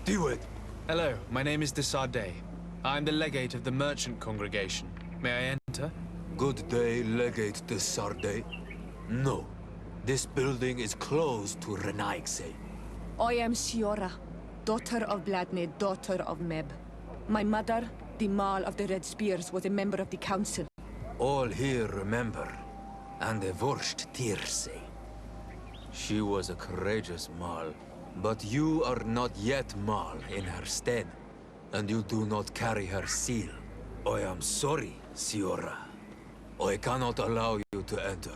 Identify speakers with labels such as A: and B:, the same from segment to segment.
A: Do it!
B: Hello, my name is Desarde. I'm the legate of the merchant congregation. May I enter?
A: Good day, Legate de Sarde. No. This building is closed to Renaigse.
C: I am Siora, daughter of Bladne, daughter of Meb. My mother, the Mal of the Red Spears, was a member of the council.
A: All here remember, and the Wurst Tirse. She was a courageous Mal, but you are not yet Mal in her stead, and you do not carry her seal. I am sorry, Siora. I cannot allow you to enter.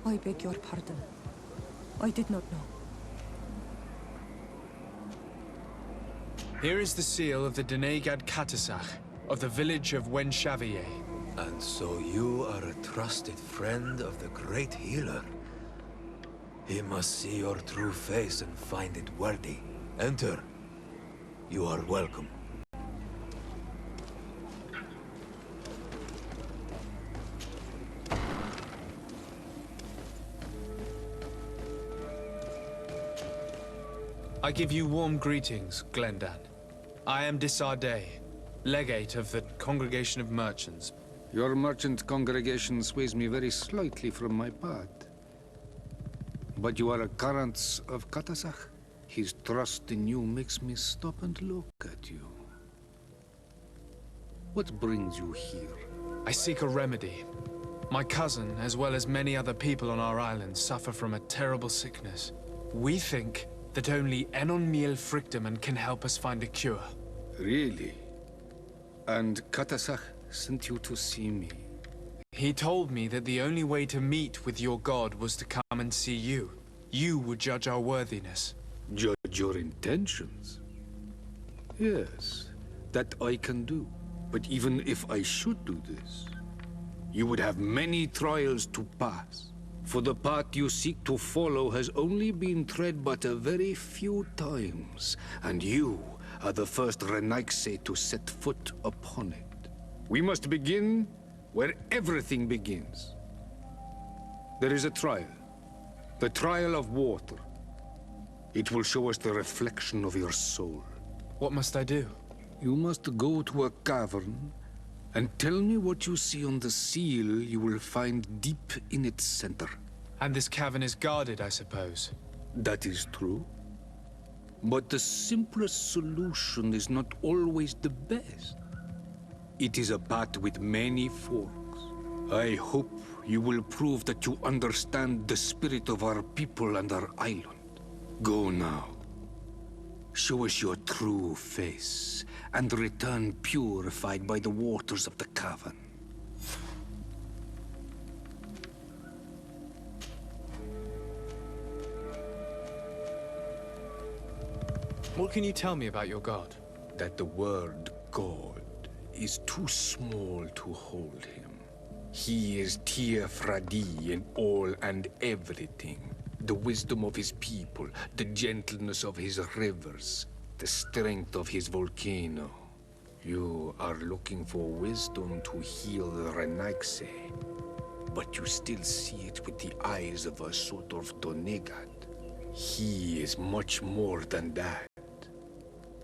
C: I beg your pardon. I did not know.
B: Here is the seal of the Denegad Katasach, of the village of Wenshavier.
A: And so you are a trusted friend of the great healer. He must see your true face and find it worthy. Enter. You are welcome.
B: I give you warm greetings, Glendan. I am Desarde, legate of the Congregation of Merchants.
D: Your merchant congregation sways me very slightly from my path. But you are a current of Katasach. His trust in you makes me stop and look at you. What brings you here?
B: I seek a remedy. My cousin, as well as many other people on our island, suffer from a terrible sickness. We think that only Enon Miel Frictamen can help us find a cure.
D: Really? And Katasach sent you to see me?
B: He told me that the only way to meet with your god was to come and see you. You would judge our worthiness.
D: Judge your intentions? Yes, that I can do. But even if I should do this, you would have many trials to pass. For the path you seek to follow has only been tread but a very few times, and you are the first Renaigse to set foot upon it. We must begin where everything begins. There is a trial. The trial of water. It will show us the reflection of your soul.
B: What must I do?
D: You must go to a cavern and tell me what you see on the seal you will find deep in its center.
B: And this cavern is guarded, I suppose.
D: That is true. But the simplest solution is not always the best. It is a path with many forks. I hope you will prove that you understand the spirit of our people and our island. Go now. Show us your true face, and return purified by the waters of the cavern.
B: What can you tell me about your god?
D: That the word God is too small to hold him. He is Tia Fradi in all and everything. The wisdom of his people, the gentleness of his rivers, the strength of his volcano. You are looking for wisdom to heal the Renaigse, but you still see it with the eyes of a sort of Donegat. He is much more than that.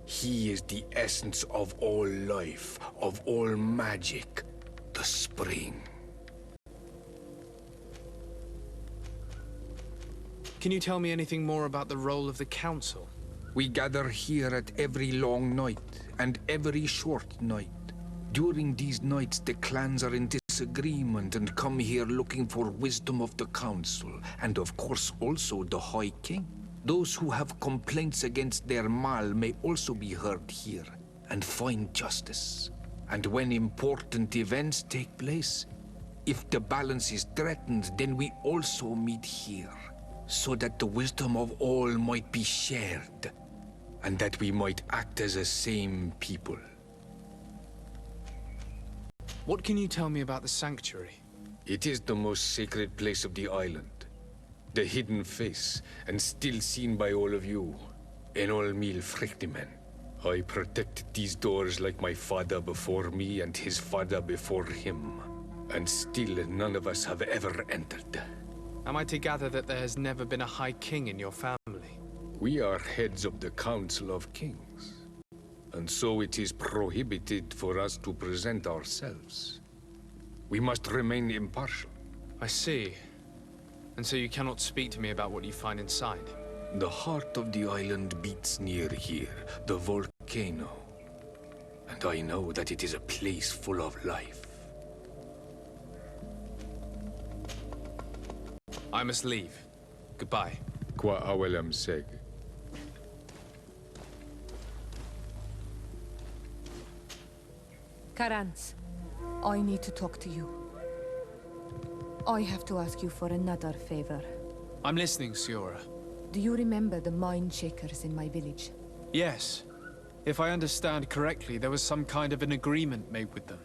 D: He is the essence of all life, of all magic, the spring.
B: Can you tell me anything more about the role of the council?
D: We gather here at every long night and every short night. During these nights, the clans are in disagreement and come here looking for wisdom of the council, and of course also the High King. Those who have complaints against their Mal may also be heard here and find justice. And when important events take place, if the balance is threatened, then we also meet here, so that the wisdom of all might be shared, and that we might act as a same people.
B: What can you tell me about the sanctuary?
D: It is the most sacred place of the island. The hidden face, and still seen by all of you. Enol Mil Frictimen. I protected these doors like my father before me and his father before him. And still none of us have ever entered.
B: Am I to gather that there has never been a High King in your family?
D: We are heads of the Council of Kings. And so it is prohibited for us to present ourselves. We must remain impartial.
B: I see. And so you cannot speak to me about what you find inside?
D: The heart of the island beats near here, the volcano. And I know that it is a place full of life.
B: I must leave. Goodbye.
D: Qua awelem seg.
C: Karans, I need to talk to you. I have to ask you for another favor.
B: I'm listening, Siora.
C: Do you remember the mine shakers in my village?
B: Yes. If I understand correctly, there was some kind of an agreement made with them.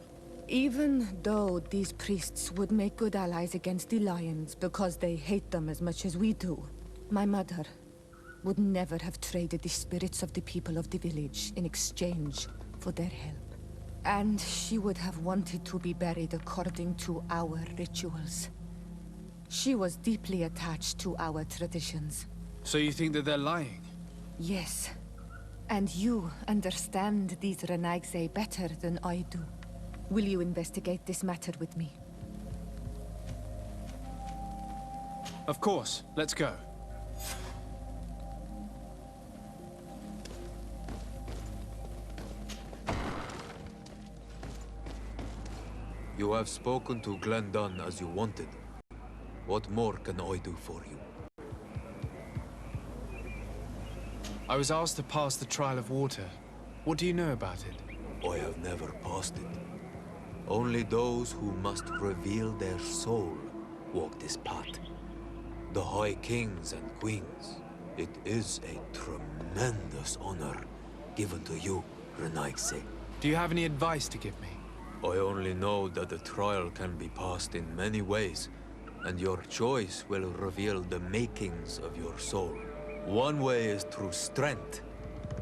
C: Even though these priests would make good allies against the Lions because they hate them as much as we do, my mother would never have traded the spirits of the people of the village in exchange for their help. And she would have wanted to be buried according to our rituals. She was deeply attached to our traditions.
B: So you think that they're lying?
C: Yes. And you understand these Renaigse better than I do. Will you investigate this matter with me?
B: Of course. Let's go.
A: You have spoken to Glendon as you wanted. What more can I do for you?
B: I was asked to pass the trial of water. What do you know about it?
A: I have never passed it. Only those who must reveal their soul walk this path. The High Kings and Queens. It is a tremendous honor given to you, Renaigse.
B: Do you have any advice to give me?
A: I only know that the trial can be passed in many ways, and your choice will reveal the makings of your soul. One way is through strength,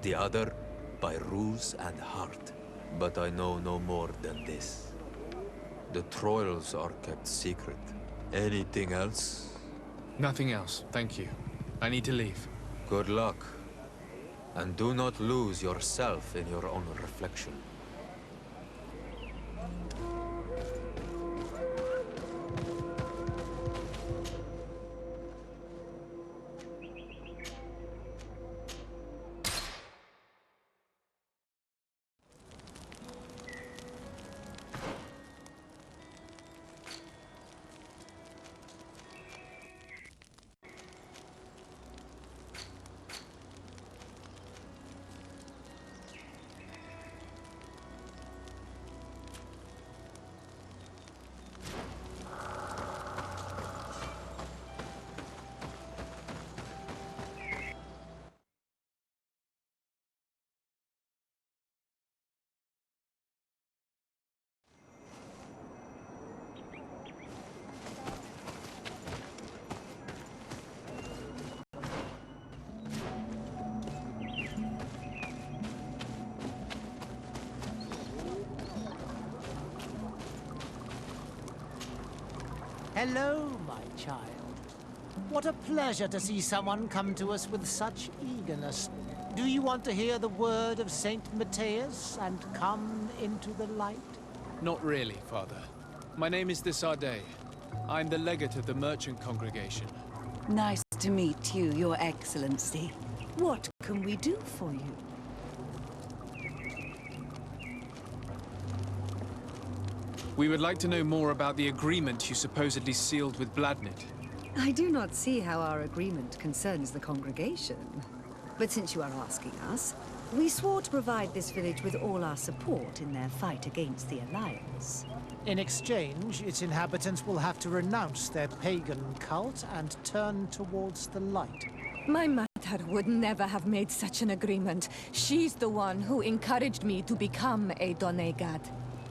A: the other by ruse and heart. But I know no more than this. The trials are kept secret. Anything else?
B: Nothing else, thank you. I need to leave.
A: Good luck. And do not lose yourself in your own reflection.
E: Hello, my child. What a pleasure to see someone come to us with such eagerness. Do you want to hear the word of Saint Matthias and come into the light?
B: Not really, Father. My name is Desarde. I'm the legate of the merchant congregation.
F: Nice to meet you, Your Excellency. What can we do for you?
B: We would like to know more about the agreement you supposedly sealed with Bladnid.
F: I do not see how our agreement concerns the congregation. But since you are asking us, we swore to provide this village with all our support in their fight against the Alliance.
E: In exchange, its inhabitants will have to renounce their pagan cult and turn towards the light.
C: My mother would never have made such an agreement. She's the one who encouraged me to become a Donegad.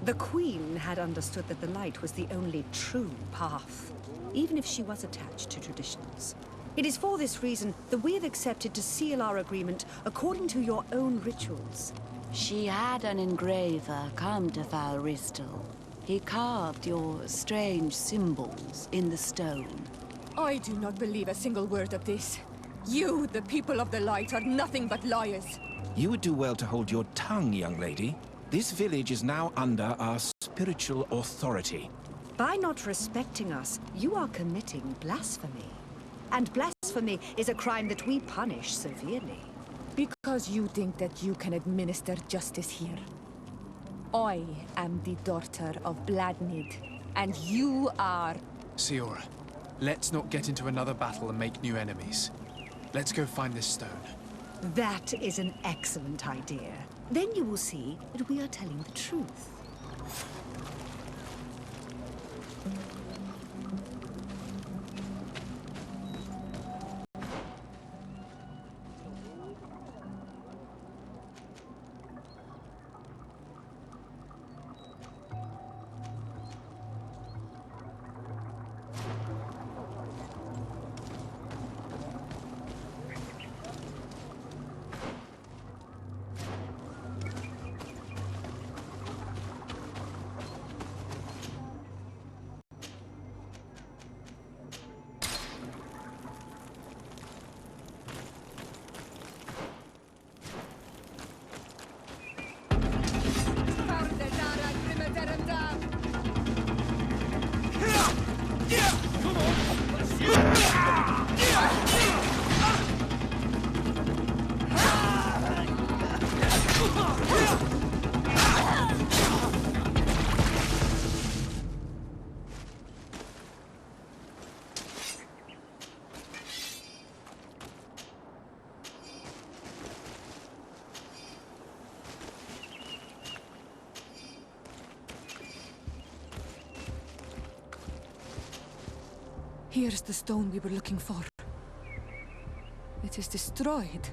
F: The Queen had understood that the light was the only true path, even if she was attached to traditions. It is for this reason that we have accepted to seal our agreement according to your own rituals.
G: She had an engraver come to Falristal. He carved your strange symbols in the stone.
C: I do not believe a single word of this. You, the people of the light, are nothing but liars.
H: You would do well to hold your tongue, young lady. This village is now under our spiritual authority.
F: By not respecting us, you are committing blasphemy. And blasphemy is a crime that we punish severely.
C: Because you think that you can administer justice here. I am the daughter of Bladnid, and you are...
B: Siora, let's not get into another battle and make new enemies. Let's go find this stone.
F: That is an excellent idea. Then you will see that we are telling the truth.
C: Here's the stone we were looking for. It is destroyed.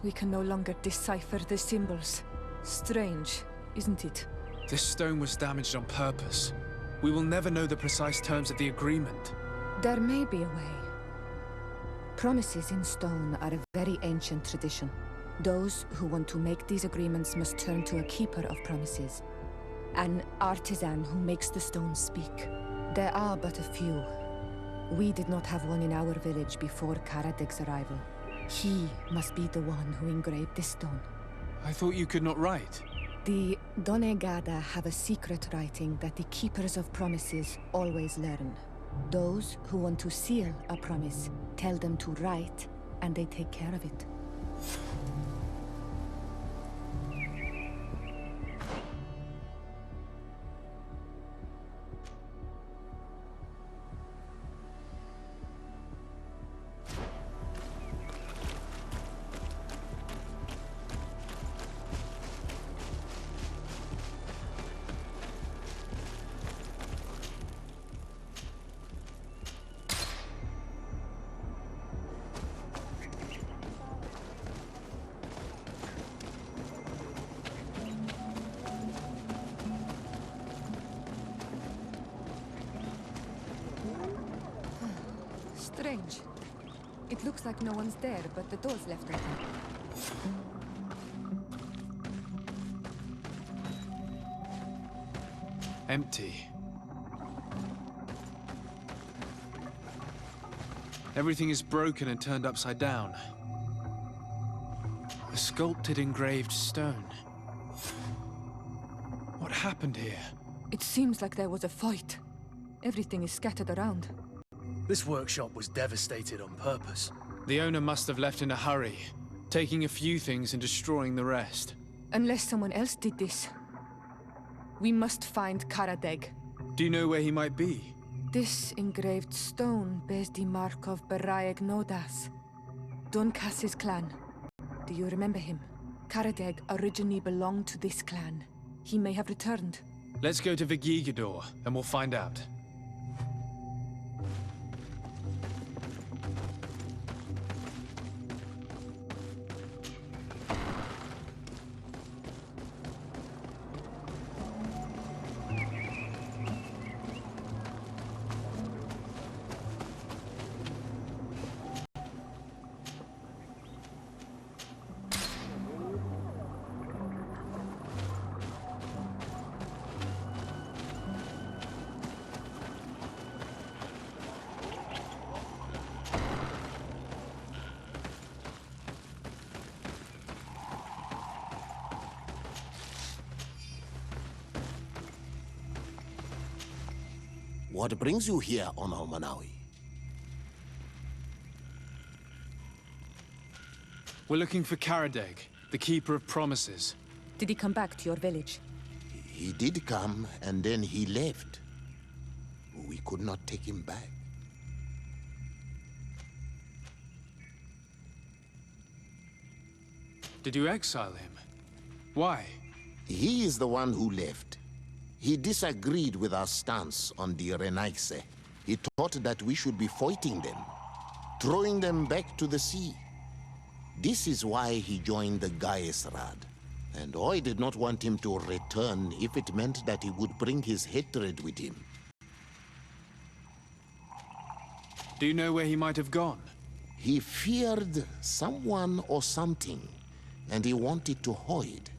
C: We can no longer decipher the symbols. Strange, isn't it?
B: This stone was damaged on purpose. We will never know the precise terms of the agreement.
C: There may be a way. Promises in stone are a very ancient tradition. Those who want to make these agreements must turn to a keeper of promises. An artisan who makes the stones speak. There are but a few. We did not have one in our village before Karadeg's arrival. He must be the one who engraved this stone.
B: I thought you could not write.
C: The Donegada have a secret writing that the keepers of promises always learn. Those who want to seal a promise tell them to write, and they take care of it. Strange. It looks like no one's there, but the door's left open.
B: Empty. Everything is broken and turned upside down. A sculpted engraved stone. What happened here?
C: It seems like there was a fight. Everything is scattered around.
I: This workshop was devastated on purpose.
B: The owner must have left in a hurry, taking a few things and destroying the rest.
C: Unless someone else did this. We must find Karadeg.
B: Do you know where he might be?
C: This engraved stone bears the mark of Baraeg Nodas, Dunkas's clan. Do you remember him? Karadeg originally belonged to this clan. He may have returned.
B: Let's go to Vigigador, and we'll find out.
J: What brings you here on Almanawi?
B: We're looking for Karadeg, the Keeper of Promises.
C: Did he come back to your village?
J: He did come, and then he left. We could not take him back.
B: Did you exile him? Why?
J: He is the one who left. He disagreed with our stance on the Renaigse. He thought that we should be fighting them, throwing them back to the sea. This is why he joined the Gaesrad. And I did not want him to return if it meant that he would bring his hatred with him.
B: Do you know where he might have gone?
J: He feared someone or something, and he wanted to hide.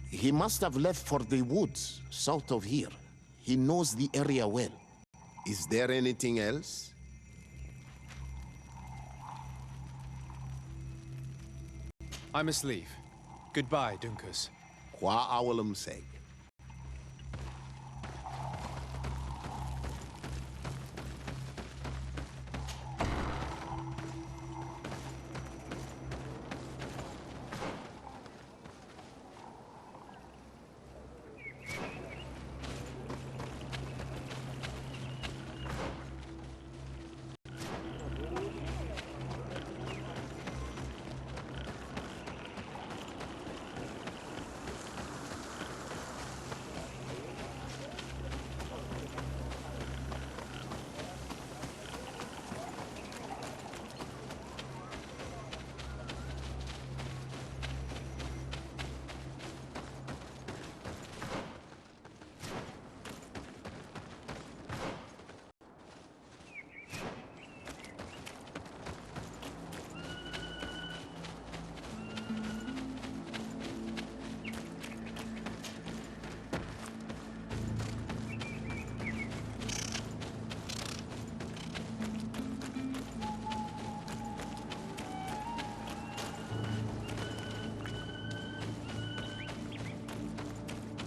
J: He must have left for the woods, south of here. He knows the area well. Is there anything else?
B: I must leave. Goodbye, Dunkus.
J: Qua awalum seg.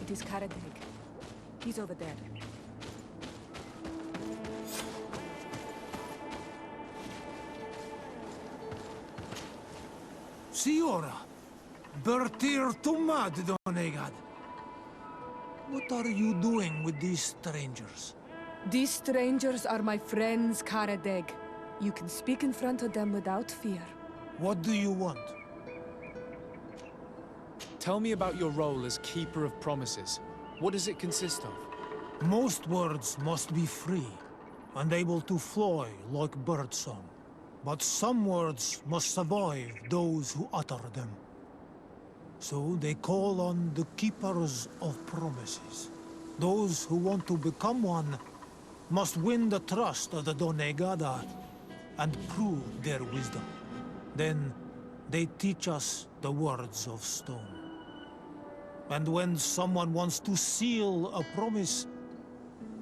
C: It is Karadeg. He's over there.
K: Siora, Bertir Tumad Donegad. What are you doing with these strangers?
C: These strangers are my friends, Karadeg. You can speak in front of them without fear.
K: What do you want?
B: Tell me about your role as Keeper of Promises. What does it consist of?
K: Most words must be free, and able to fly like birdsong. But some words must survive those who utter them. So they call on the Keepers of Promises. Those who want to become one must win the trust of the Donegada and prove their wisdom. Then they teach us the words of stone. And when someone wants to seal a promise,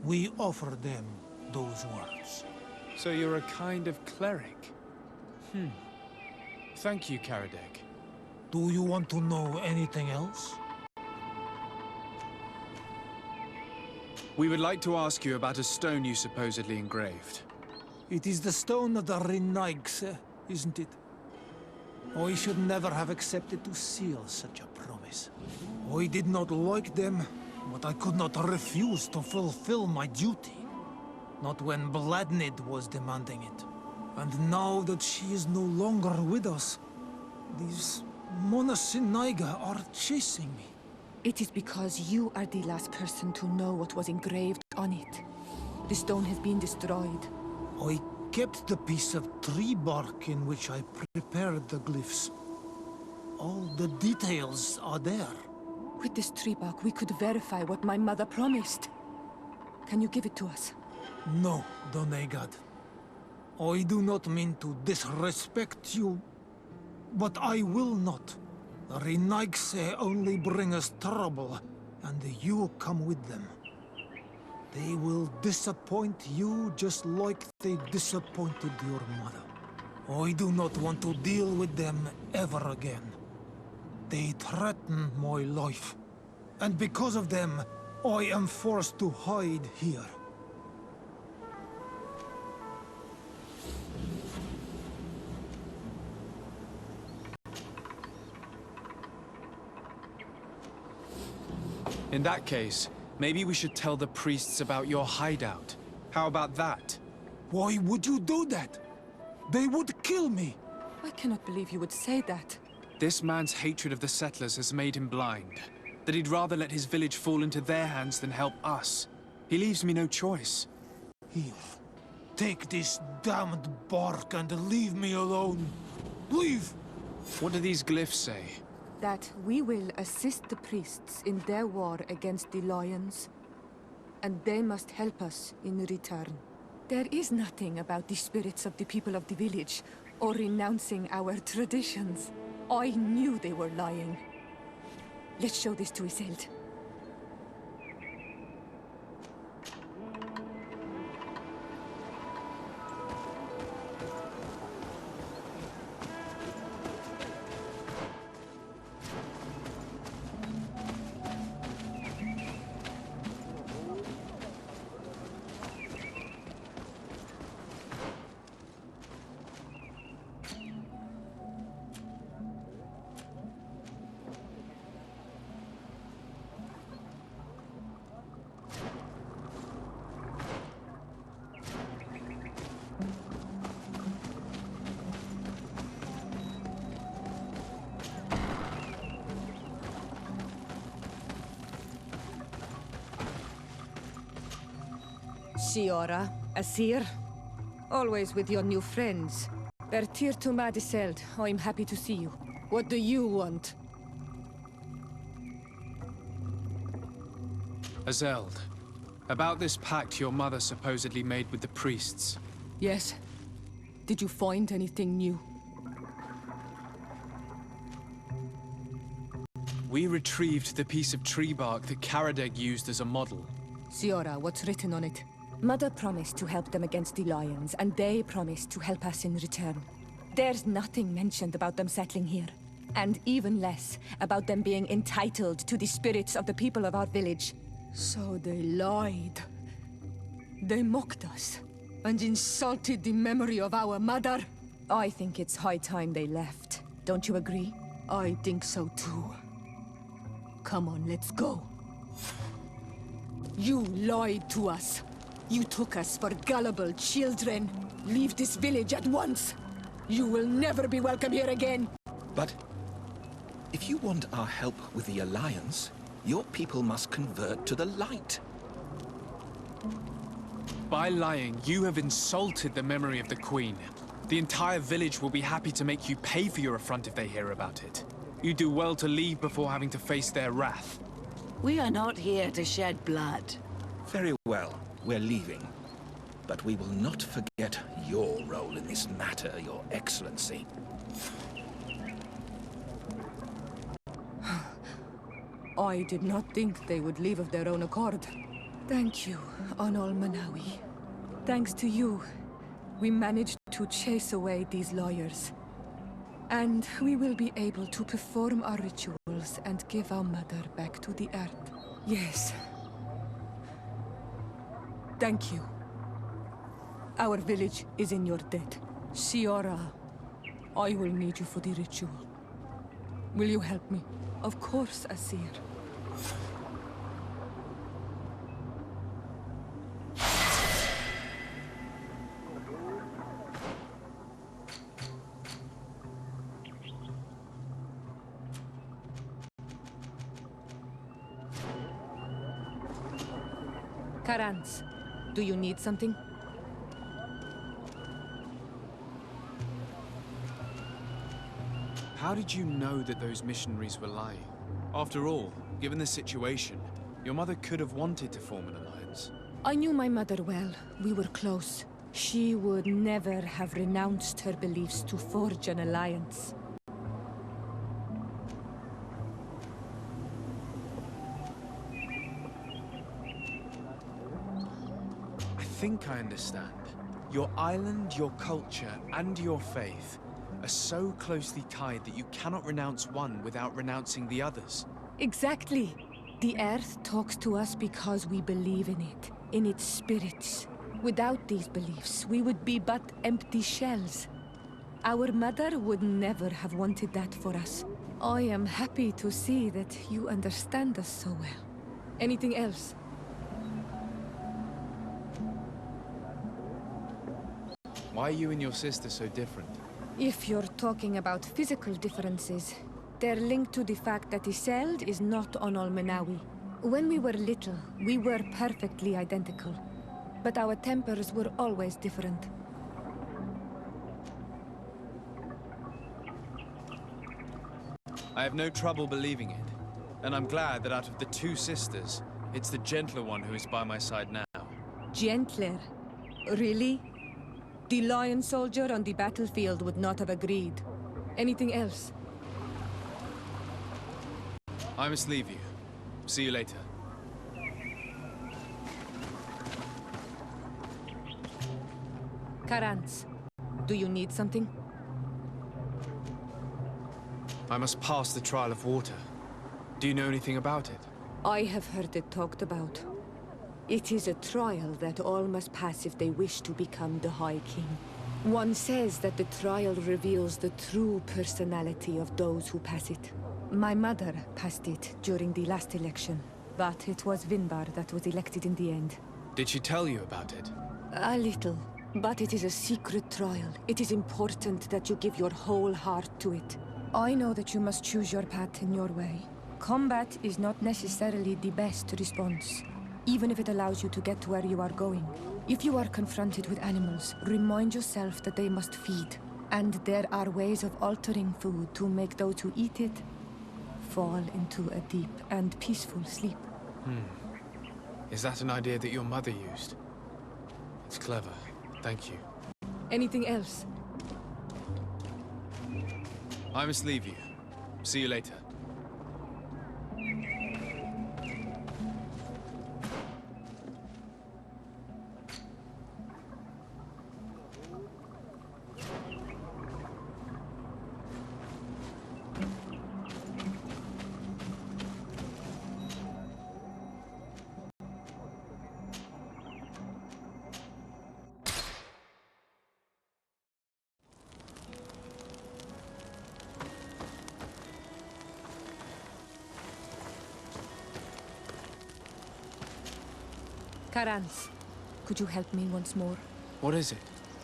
K: we offer them those words.
B: So you're a kind of cleric? Thank you, Karadeg.
K: Do you want to know anything else?
B: We would like to ask you about a stone you supposedly engraved.
K: It is the stone of the Renaigse, isn't it? I should never have accepted to seal such a promise. I did not like them, but I could not refuse to fulfill my duty. Not when Bladnid was demanding it. And now that she is no longer with us, these Monasinaiga are chasing me.
C: It is because you are the last person to know what was engraved on it. The stone has been destroyed.
K: I kept the piece of tree bark in which I prepared the glyphs. All the details are there.
C: With this tree bark, we could verify what my mother promised. Can you give it to us?
K: No, Donegad. I do not mean to disrespect you, but I will not. The Renaigse only bring us trouble, and you come with them. They will disappoint you just like they disappointed your mother. I do not want to deal with them ever again. They threaten my life, and because of them, I am forced to hide here.
B: In that case, maybe we should tell the priests about your hideout. How about that?
K: Why would you do that? They would kill me.
C: I cannot believe you would say that.
B: This man's hatred of the settlers has made him blind. That he'd rather let his village fall into their hands than help us. He leaves me no choice.
K: Here, take this damned bark and leave me alone. Leave!
B: What do these glyphs say?
C: That we will assist the priests in their war against the lions, and they must help us in return. There is nothing about the spirits of the people of the village, or renouncing our traditions. I knew they were lying. Let's show this to Isolde. Siora, Asir, always with your new friends. Bertir to Madiseld, I'm happy to see you. What do you want?
B: Isolde, about this pact your mother supposedly made with the priests.
C: Yes. Did you find anything new?
B: We retrieved the piece of tree bark that Karadeg used as a model.
C: Siora, what's written on it? Mother promised to help them against the lions, and they promised to help us in return. There's nothing mentioned about them settling here, and even less about them being entitled to the spirits of the people of our village. So they lied. They mocked us, and insulted the memory of our mother. I think it's high time they left. Don't you agree? I think so too. Come on, let's go. You lied to us. You took us for gullible children. Leave this village at once. You will never be welcome here again.
H: But if you want our help with the Alliance, your people must convert to the light.
B: By lying, you have insulted the memory of the Queen. The entire village will be happy to make you pay for your affront if they hear about it. You do well to leave before having to face their wrath.
G: We are not here to shed blood.
H: Very well. We're leaving. But we will not forget your role in this matter, Your Excellency.
C: I did not think they would leave of their own accord. Thank you, Anol Manawi. Thanks to you, we managed to chase away these lawyers. And we will be able to perform our rituals and give our mother back to the earth. Yes. Thank you. Our village is in your debt. Siora, I will need you for the ritual. Will you help me? Of course, Asir. Karans, do you need something?
B: How did you know that those missionaries were lying? After all, given the situation, your mother could have wanted to form an alliance.
C: I knew my mother well. We were close. She would never have renounced her beliefs to forge an alliance.
B: I think I understand. Your island, your culture, and your faith are so closely tied that you cannot renounce one without renouncing the others.
C: Exactly. The Earth talks to us because we believe in it, in its spirits. Without these beliefs, we would be but empty shells. Our mother would never have wanted that for us. I am happy to see that you understand us so well. Anything else?
B: Why are you and your sister so different?
C: If you're talking about physical differences, they're linked to the fact that Isolde is not on Olmenawi. When we were little, we were perfectly identical. But our tempers were always different.
B: I have no trouble believing it. And I'm glad that out of the two sisters, it's the gentler one who is by my side now.
C: Gentler? Really? The lion soldier on the battlefield would not have agreed. Anything else?
B: I must leave you. See you later.
C: Karans, do you need something?
B: I must pass the trial of water. Do you know anything about it?
C: I have heard it talked about. It is a trial that all must pass if they wish to become the High King. One says that the trial reveals the true personality of those who pass it. My mother passed it during the last election, but it was Vinbar that was elected in the end.
B: Did she tell you about it?
C: A little, but it is a secret trial. It is important that you give your whole heart to it. I know that you must choose your path in your way. Combat is not necessarily the best response, even if it allows you to get to where you are going. If you are confronted with animals, remind yourself that they must feed, and there are ways of altering food to make those who eat it fall into a deep and peaceful sleep.
B: Is that an idea that your mother used? It's clever. Thank you.
C: Anything else?
B: I must leave you. See you later.
C: Karans, could you help me once more?
B: What is it?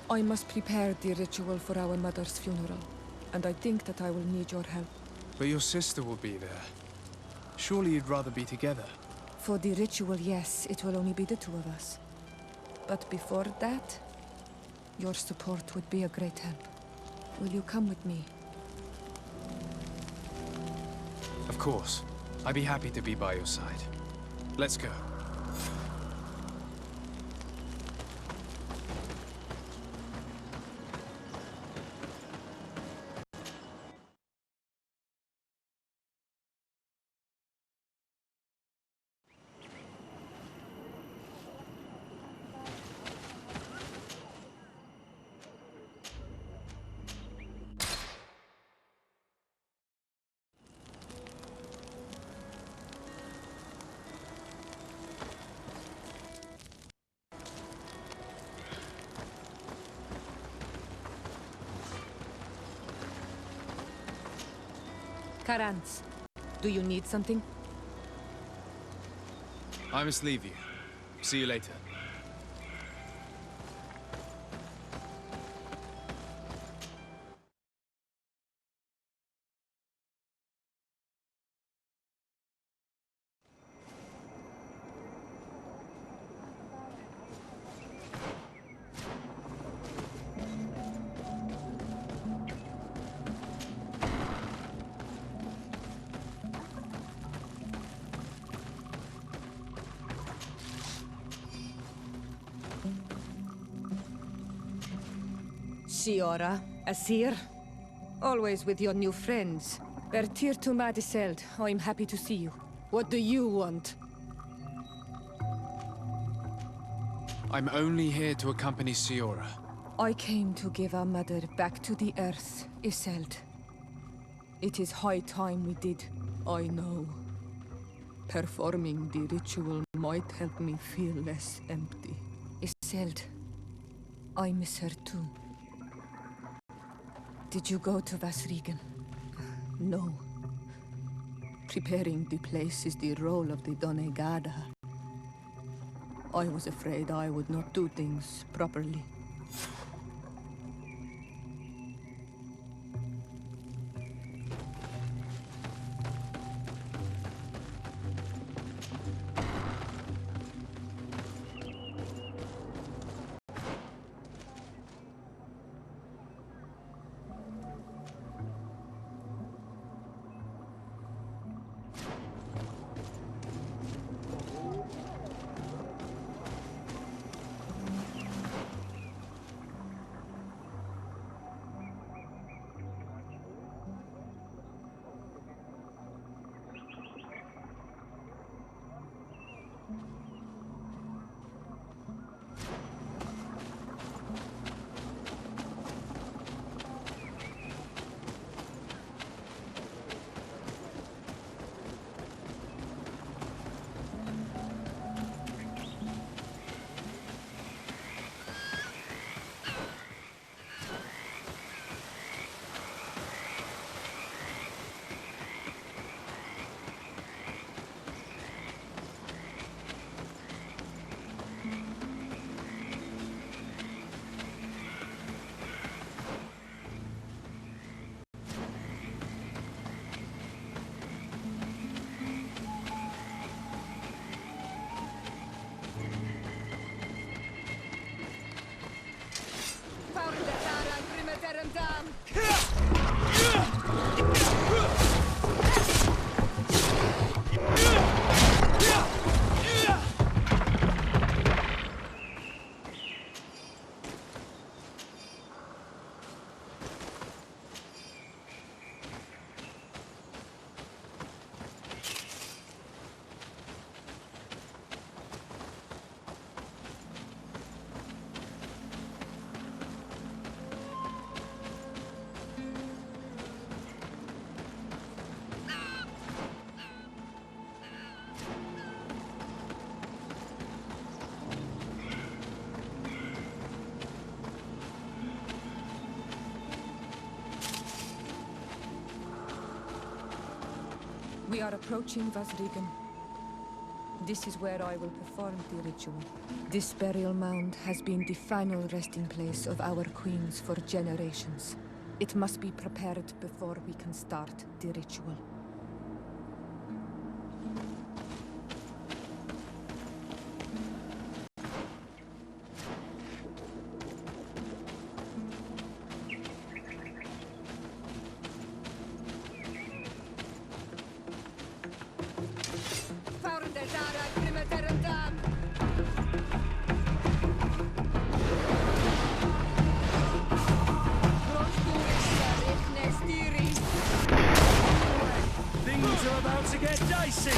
C: I must prepare the ritual for our mother's funeral, and I think that I will need your help.
B: But your sister will be there. Surely you'd rather be together.
C: For the ritual, yes, it will only be the two of us. But before that, your support would be a great help. Will you come with me?
B: Of course. I'd be happy to be by your side. Let's go.
C: Karans, do you need something?
B: I must leave you. See you later.
C: Siora, Asir, always with your new friends. Bertir to Madiseld, I'm happy to see you. What do you want?
B: I'm only here to accompany Siora.
C: I came to give our mother back to the earth, Isolde. It is high time we did, I know. Performing the ritual might help me feel less empty. Isolde, I miss her too. Did you go to Vasrigan? No. Preparing the place is the role of the Donegada. I was afraid I would not do things properly. We are approaching Vasrigan. This is where I will perform the ritual. This burial mound has been the final resting place of our queens for generations. It must be prepared before we can start the ritual.
L: Things are about to get dicey!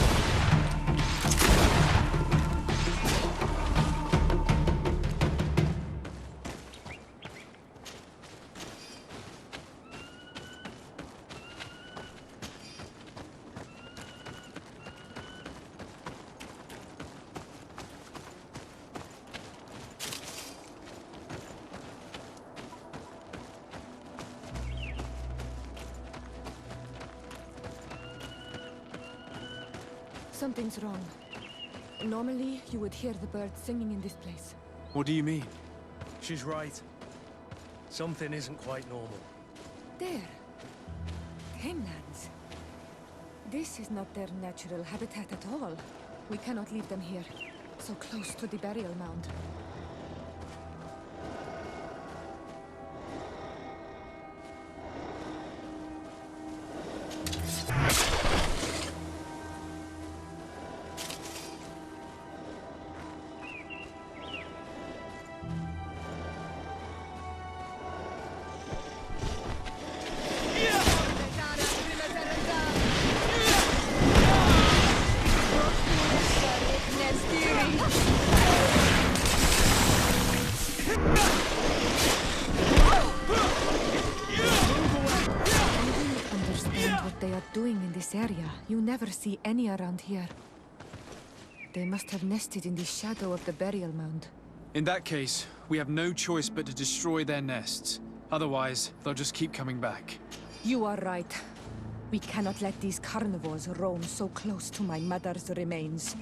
C: Something's wrong. Normally, you would hear the birds singing in this place.
B: What do you mean?
I: She's right. Something isn't quite normal.
C: There. Heimlands. This is not their natural habitat at all. We cannot leave them here, so close to the burial mound. Area. You never see any around here. They must have nested in the shadow of the burial mound.
B: In that case, we have no choice but to destroy their nests. Otherwise, they'll just keep coming back.
C: You are right. We cannot let these carnivores roam so close to my mother's remains.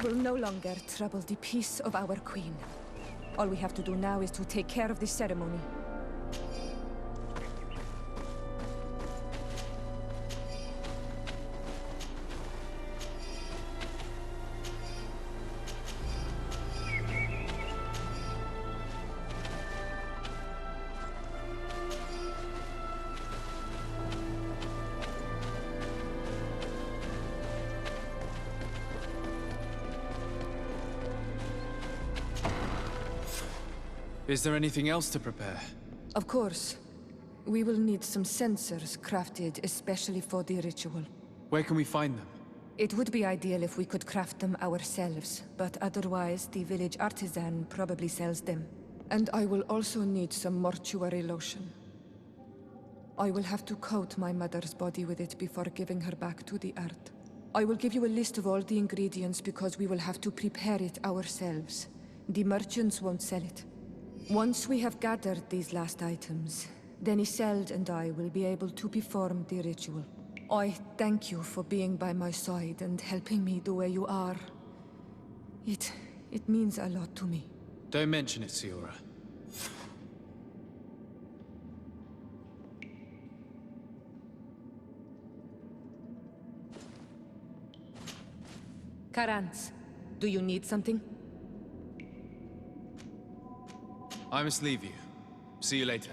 C: Will no longer trouble the peace of our queen. All we have to do now is to take care of the ceremony.
B: Is there anything else to prepare?
C: Of course. We will need some sensors crafted especially for the ritual.
B: Where can we find them?
C: It would be ideal if we could craft them ourselves, but otherwise the village artisan probably sells them. And I will also need some mortuary lotion. I will have to coat my mother's body with it before giving her back to the earth. I will give you a list of all the ingredients because we will have to prepare it ourselves. The merchants won't sell it. Once we have gathered these last items, then Isolde and I will be able to perform the ritual. I thank you for being by my side and helping me the way you are. It means a lot to me.
B: Don't mention it, Siora.
C: Karans, do you need something?
B: I must leave you. See you later.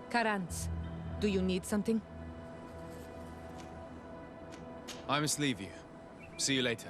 C: Karans, do you need something?
B: I must leave you. See you later.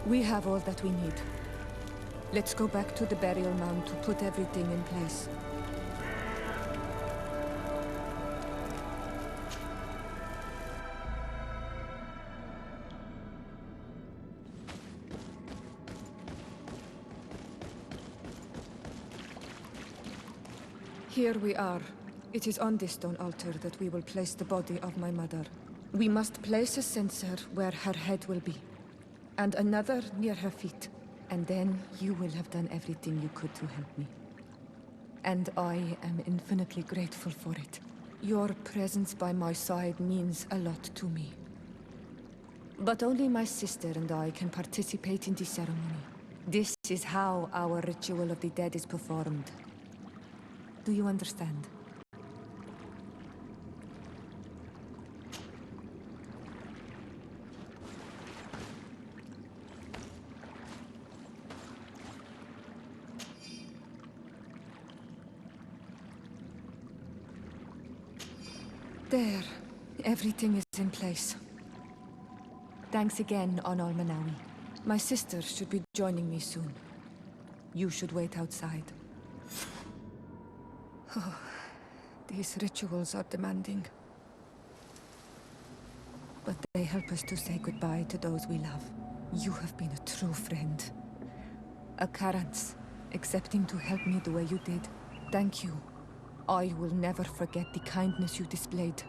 C: We have all that we need. Let's go back to the burial mound to put everything in place. Here we are. It is on this stone altar that we will place the body of my mother. We must place a censer where her head will be, and another near her feet. And then you will have done everything you could to help me. And I am infinitely grateful for it. Your presence by my side means a lot to me. But only my sister and I can participate in the ceremony. This is how our ritual of the dead is performed. Do you understand? There. Everything is in place. Thanks again, Onol Manawi. My sister should be joining me soon. You should wait outside. Oh, these rituals are demanding. But they help us to say goodbye to those we love. You have been a true friend. A Karans, accepting to help me the way you did. Thank you. I will never forget the kindness you displayed.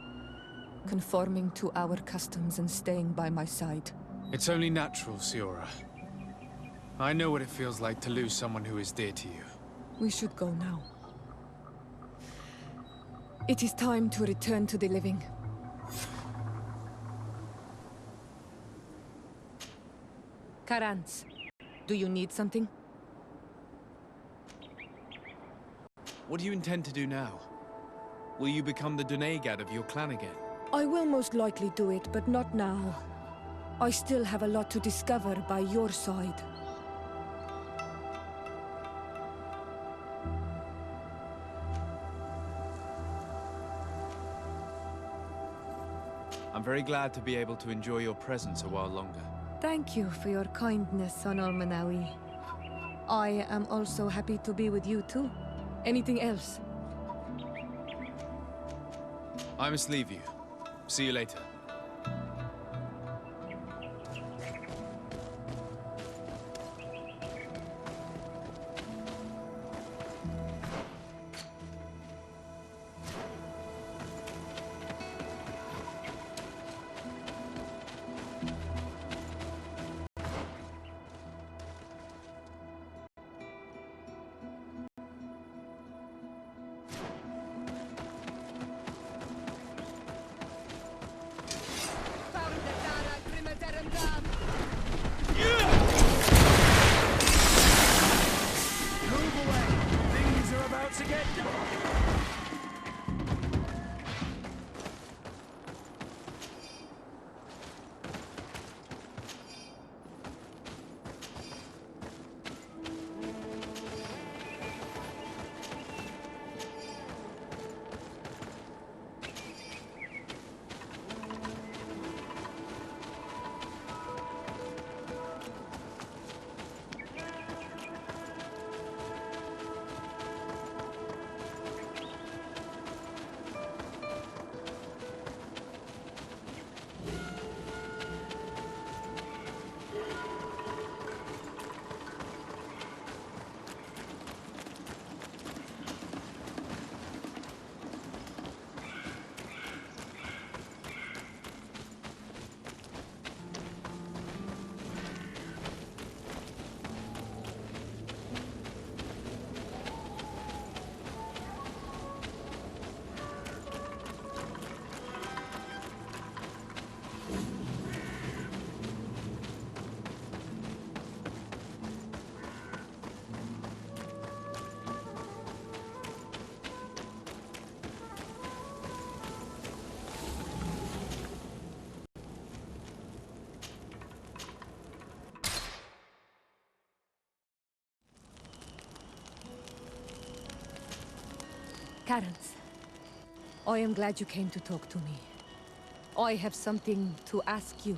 C: Conforming to our customs and staying by my side.
B: It's only natural, Siora. I know what it feels like to lose someone who is dear to you.
C: We should go now. It is time to return to the living. Karans, do you need something?
B: What do you intend to do now? Will you become the Dunegad of your clan again?
C: I will most likely do it, but not now. I still have a lot to discover by your side.
B: I'm very glad to be able to enjoy your presence a while longer.
C: Thank you for your kindness on Almanawi. I am also happy to be with you too. Anything else?
B: I must leave you. See you later.
C: Karans, I am glad you came to talk to me. I have something to ask you.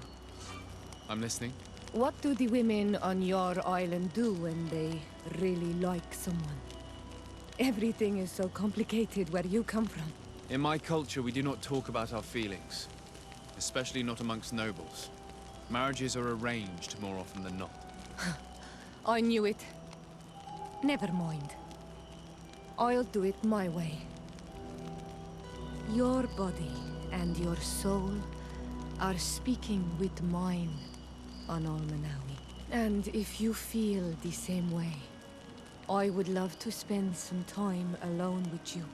B: I'm listening.
C: What do the women on your island do when they really like someone? Everything is so complicated where you come from.
B: In my culture, we do not talk about our feelings. Especially not amongst nobles. Marriages are arranged more often than not.
C: I knew it. Never mind. I'll do it my way. Your body and your soul are speaking with mine on Almanawi. And if you feel the same way, I would love to spend some time alone with you.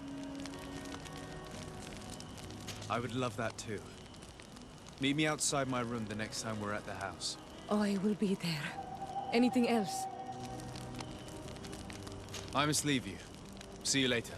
B: I would love that too. Meet me outside my room the next time we're at the house.
C: I will be there. Anything else?
B: I must leave you. See you later.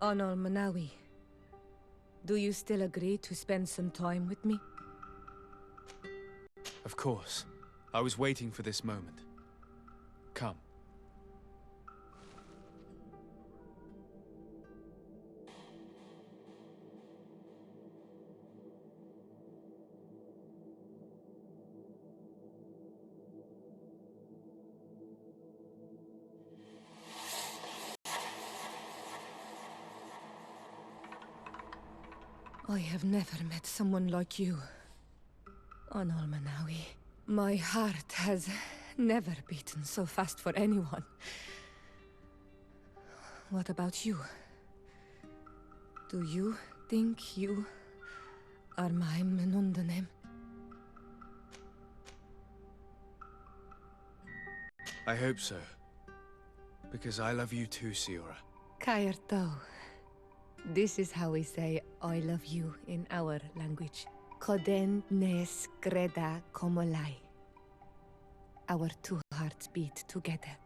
C: Anal Manawi, do you still agree to spend some time with me?
B: Of course. I was waiting for this moment. Come.
C: I have never met someone like you, Anal Manawi. My heart has never beaten so fast for anyone. What about you? Do you think you are my Minundhanem?
B: I hope so. Because I love you too, Siora.
C: Kairto. This is how we say I love you in our language. Koden nes greda komolai. Our two hearts beat together.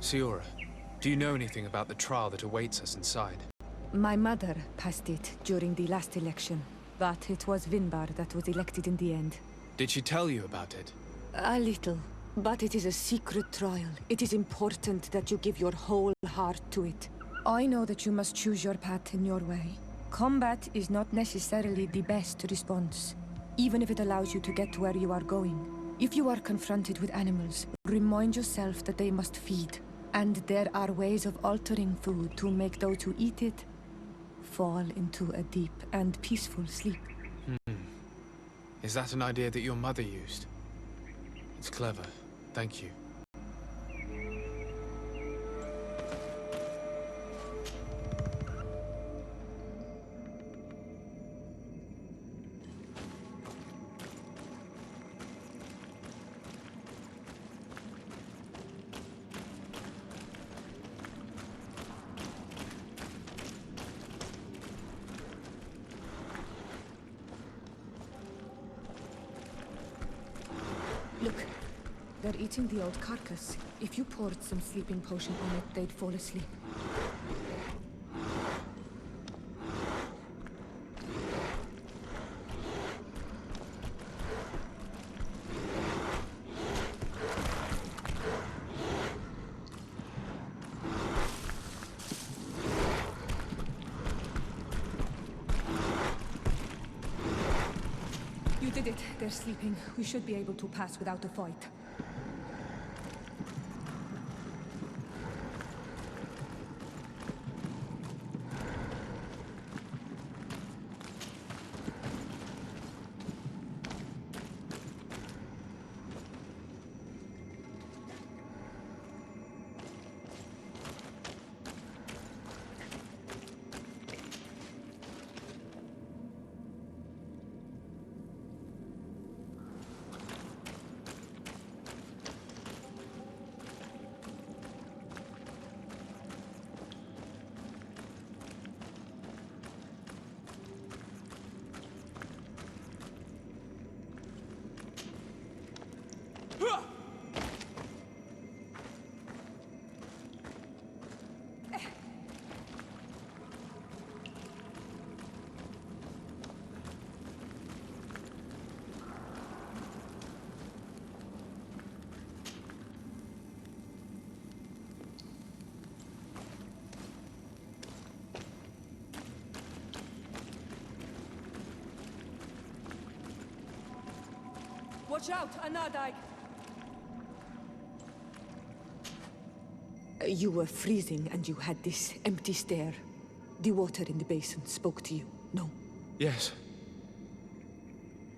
B: Siora, do you know anything about the trial that awaits us inside?
C: My mother passed it during the last election, but it was Vinbar that was elected in the end.
B: Did she tell you about it?
C: A little, but it is a secret trial. It is important that you give your whole heart to it. I know that you must choose your path in your way. Combat is not necessarily the best response, even if it allows you to get to where you are going. If you are confronted with animals, remind yourself that they must feed. And there are ways of altering food to make those who eat it fall into a deep and peaceful sleep.
B: Is that an idea that your mother used? It's clever. Thank you.
C: Look, they're eating the old carcass. If you poured some sleeping potion on it, they'd fall asleep. You did it. They're sleeping. We should be able to pass without a fight. Watch out, Anadai! You were freezing and you had this empty stare. The water in the basin spoke to you, no?
B: Yes.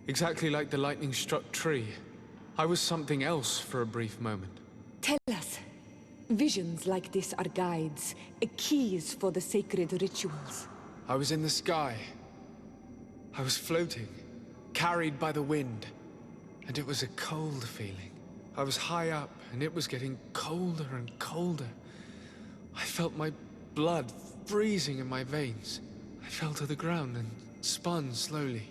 B: Exactly like the lightning-struck tree. I was something else for a brief moment.
C: Tell us. Visions like this are guides, keys for the sacred rituals.
B: I was in the sky. I was floating, carried by the wind. And it was a cold feeling. I was high up, and it was getting colder and colder. I felt my blood freezing in my veins. I fell to the ground and spun slowly.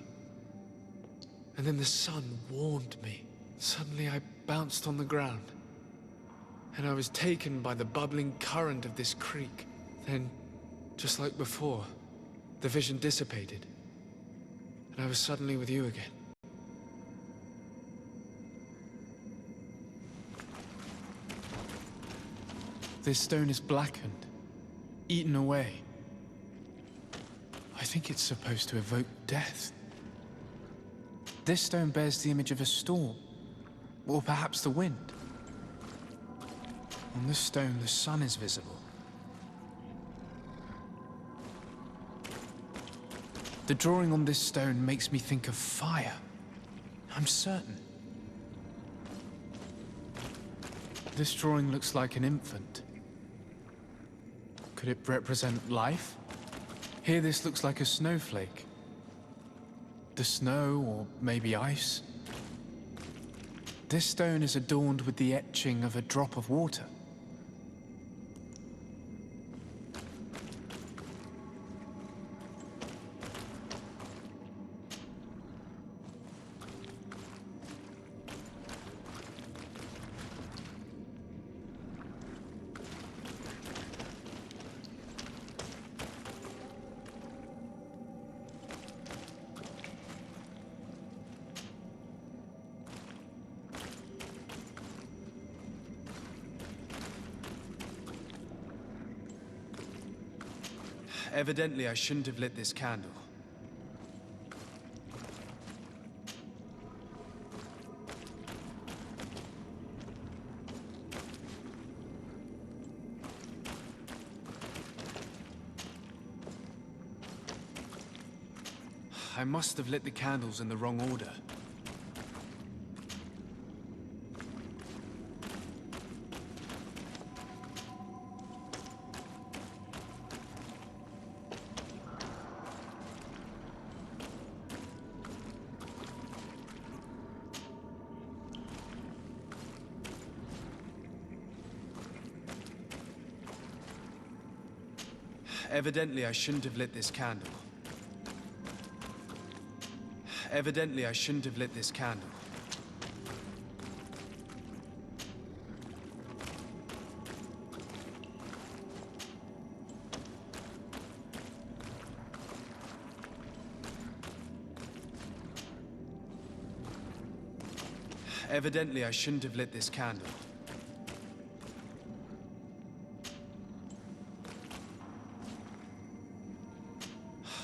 B: And then the sun warmed me. Suddenly I bounced on the ground. And I was taken by the bubbling current of this creek. Then, just like before, the vision dissipated. And I was suddenly with you again. This stone is blackened, eaten away. I think it's supposed to evoke death. This stone bears the image of a storm, or perhaps the wind. On this stone, the sun is visible. The drawing on this stone makes me think of fire. I'm certain. This drawing looks like an infant. Could it represent life? Here this looks like a snowflake. The snow, or maybe ice. This stone is adorned with the etching of a drop of water. Evidently, I shouldn't have lit this candle. I must have lit the candles in the wrong order. Evidently, I shouldn't have lit this candle. Evidently, I shouldn't have lit this candle. Evidently, I shouldn't have lit this candle.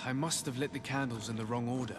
B: I must have lit the candles in the wrong order.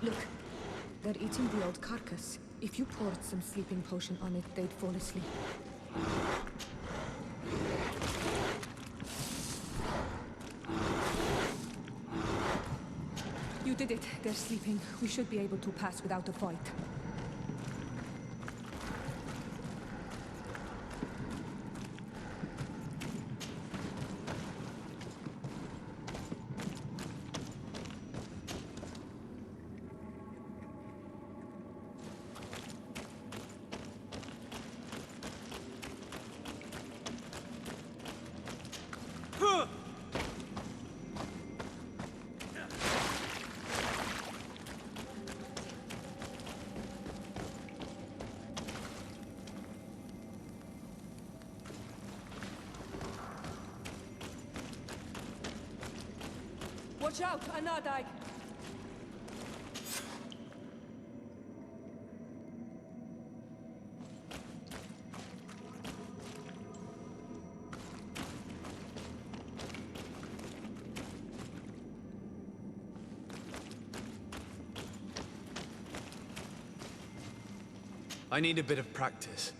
C: Look, they're eating the old carcass. If you poured some sleeping potion on it, they'd fall asleep. You did it. They're sleeping. We should be able to pass without a fight. Watch out, Anadai!
B: I need a bit of practice.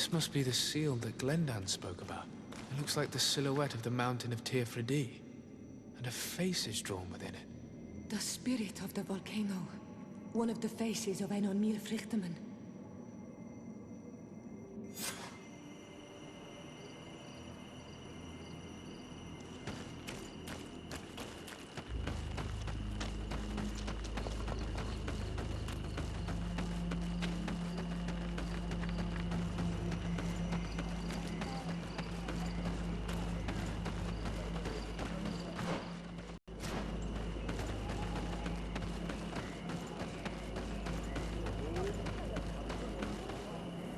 B: This must be the seal that Glendan spoke about. It looks like the silhouette of the mountain of Tir-Fredi, and a face is drawn within it.
C: The spirit of the volcano. One of the faces of Einon Míl-Frichtemann.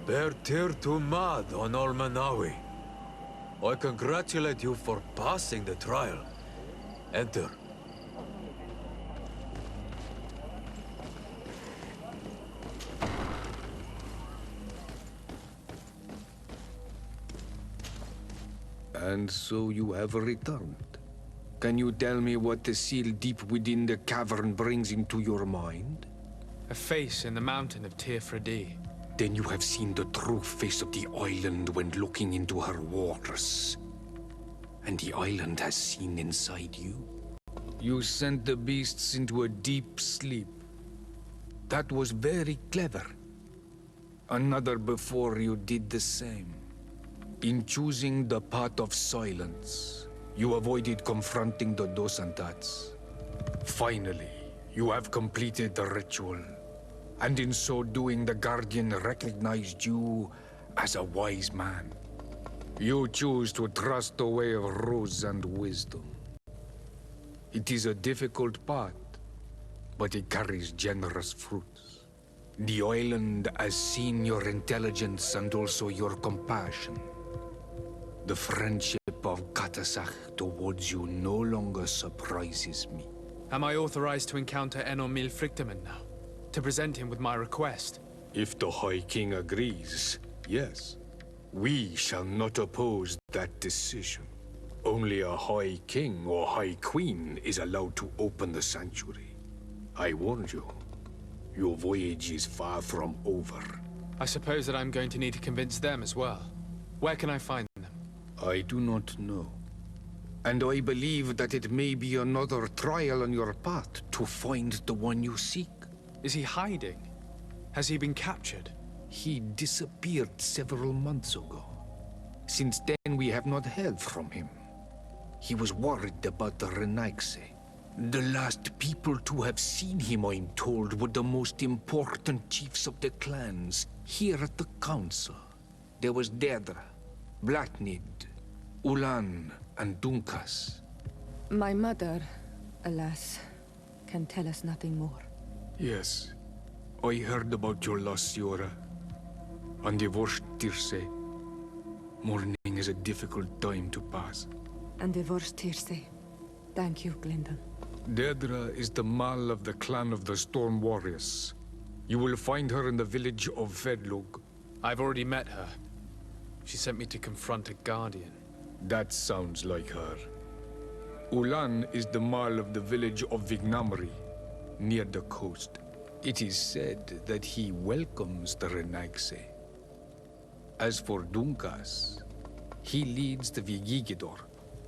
A: Bertir to Mad on Olmanawi. I congratulate you for passing the trial. Enter.
D: And so you have returned. Can you tell me what the seal deep within the cavern brings into your mind?
B: A face in the mountain of Tir-Fredi.
D: Then you have seen the true face of the island when looking into her waters. And the island has seen inside you. You sent the beasts into a deep sleep. That was very clever. Another before you did the same. In choosing the path of silence, you avoided confronting the Dosantats. Finally, you have completed the ritual. And in so doing, the Guardian recognized you as a wise man. You choose to trust the way of rules and wisdom. It is a difficult path, but it carries generous fruits. The island has seen your intelligence and also your compassion. The friendship of Katasach towards you no longer surprises me.
B: Am I authorized to encounter Einon Míl-Frichtemann now? To present him with my request?
D: If the High King agrees, yes. We shall not oppose that decision. Only a High King or High Queen is allowed to open the sanctuary. I warned you. Your voyage is far from over.
B: I suppose that I'm going to need to convince them as well. Where can I find them?
D: I do not know. And I believe that it may be another trial on your path to find the one you seek.
B: Is he hiding? Has he been captured?
D: He disappeared several months ago. Since then, we have not heard from him. He was worried about the Renaigse. The last people to have seen him, I'm told, were the most important chiefs of the clans here at the council. There was Deirdre, Blatnid, Ulan, and Dunkas.
C: My mother, alas, can tell us nothing more.
D: Yes. I heard about your loss, Siora. And divorced Tirce. Mourning is a difficult time to pass.
C: And divorced Tirce. Thank you, Glendan.
D: Deirdre is the Mal of the clan of the Storm Warriors. You will find her in the village of Vedlug.
B: I've already met her. She sent me to confront a guardian.
D: That sounds like her. Ulan is the Mal of the village of Vignamri, near the coast. It is said that he welcomes the Renaigse. As for Dunkas, he leads the Vigigidor.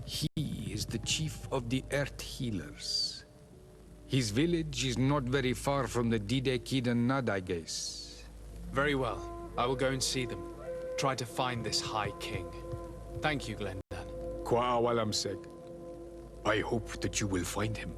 D: He is the chief of the Earth Healers. His village is not very far from the Didekidan Nadages.
B: Very well. I will go and see them. Try to find this High King. Thank you, Glendan.
D: Kwa awalamseg. I hope that you will find him.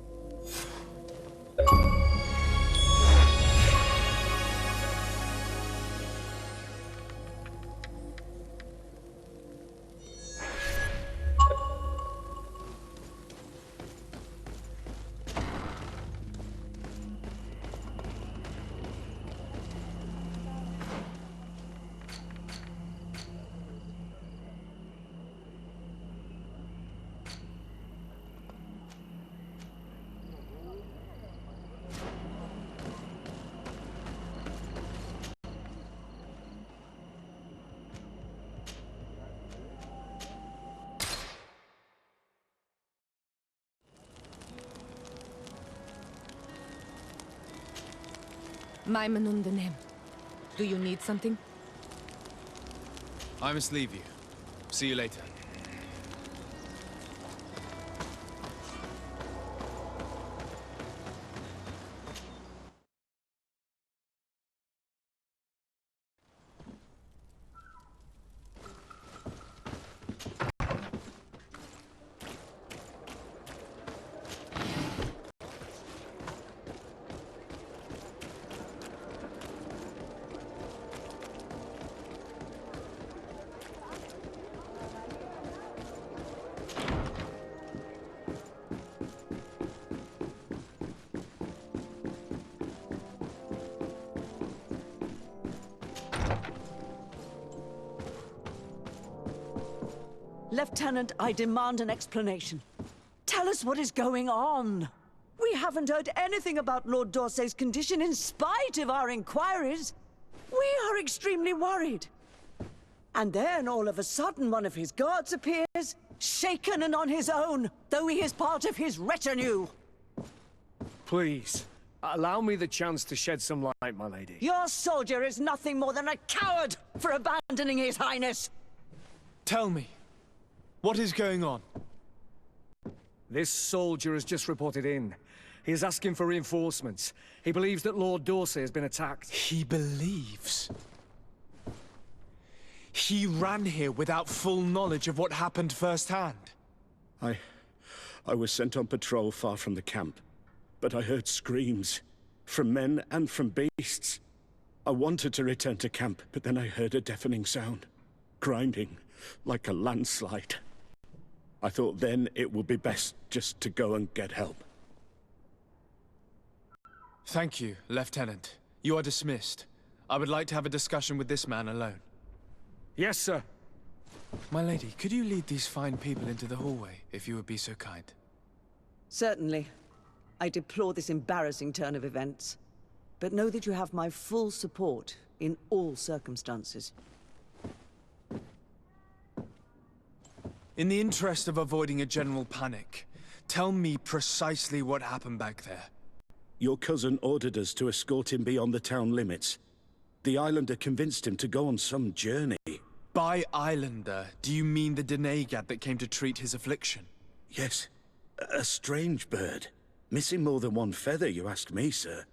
C: My Minundhanem. Do you need something?
B: I must leave you. See you later.
M: Lieutenant, I demand an explanation. Tell us what is going on. We haven't heard anything about Lord D'Orsay's condition in spite of our inquiries. We are extremely worried. And then, all of a sudden, one of his guards appears, shaken and on his own, though he is part of his retinue.
L: Please, allow me the chance to shed some light, my lady.
M: Your soldier is nothing more than a coward for abandoning his highness.
B: Tell me, what is going on?
L: This soldier has just reported in. He is asking for reinforcements. He believes that Lord D'Orsay has been attacked.
B: He believes? He ran here without full knowledge of what happened firsthand.
N: I was sent on patrol far from the camp, but I heard screams, from men and from beasts. I wanted to return to camp, but then I heard a deafening sound, grinding, like a landslide. I thought then it would be best just to go and get help.
B: Thank you, Lieutenant. You are dismissed. I would like to have a discussion with this man alone.
L: Yes, sir.
B: My lady, could you lead these fine people into the hallway, if you would be so kind?
M: Certainly. I deplore this embarrassing turn of events. But know that you have my full support in all circumstances.
B: In the interest of avoiding a general panic, tell me precisely what happened back there.
N: Your cousin ordered us to escort him beyond the town limits. The Islander convinced him to go on some journey.
B: By Islander, do you mean the Denegad that came to treat his affliction?
N: Yes. A strange bird. Missing more than one feather, you ask me, sir.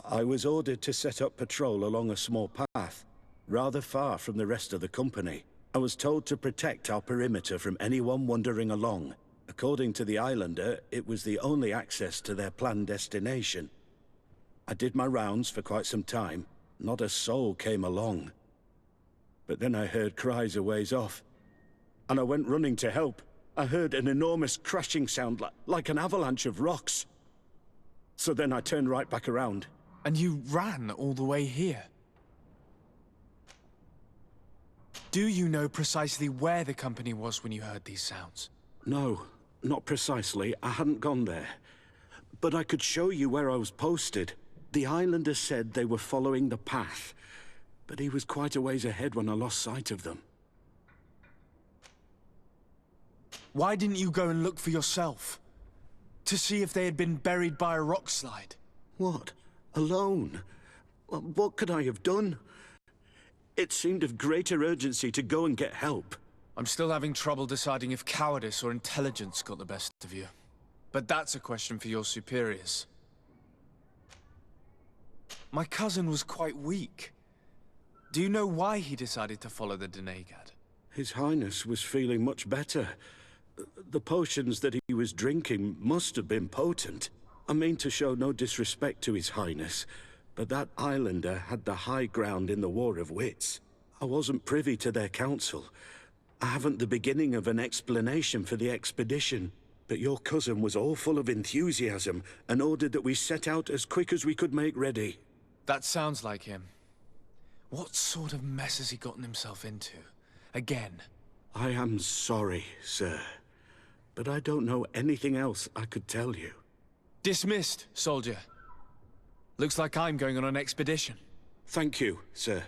N: I was ordered to set up patrol along a small path, rather far from the rest of the company. I was told to protect our perimeter from anyone wandering along. According to the Islander, it was the only access to their planned destination. I did my rounds for quite some time. Not a soul came along. But then I heard cries a ways off, and I went running to help. I heard an enormous crashing sound like an avalanche of rocks. So then I turned right back around.
B: And you ran all the way here? Do you know precisely where the company was when you heard these sounds?
N: No, not precisely. I hadn't gone there. But I could show you where I was posted. The Islander said they were following the path, but he was quite a ways ahead when I lost sight of them.
B: Why didn't you go and look for yourself? To see if they had been buried by a rock slide?
N: What? Alone? What could I have done? It seemed of greater urgency to go and get help.
B: I'm still having trouble deciding if cowardice or intelligence got the best of you. But that's a question for your superiors. My cousin was quite weak. Do you know why he decided to follow the Denegad?
N: His Highness was feeling much better. The potions that he was drinking must have been potent. I mean to show no disrespect to His Highness, but that Islander had the high ground in the War of Wits. I wasn't privy to their counsel. I haven't the beginning of an explanation for the expedition. But your cousin was all full of enthusiasm and ordered that we set out as quick as we could make ready.
B: That sounds like him. What sort of mess has he gotten himself into? Again?
N: I am sorry, sir. But I don't know anything else I could tell you.
B: Dismissed, soldier. Looks like I'm going on an expedition.
N: Thank you, sir.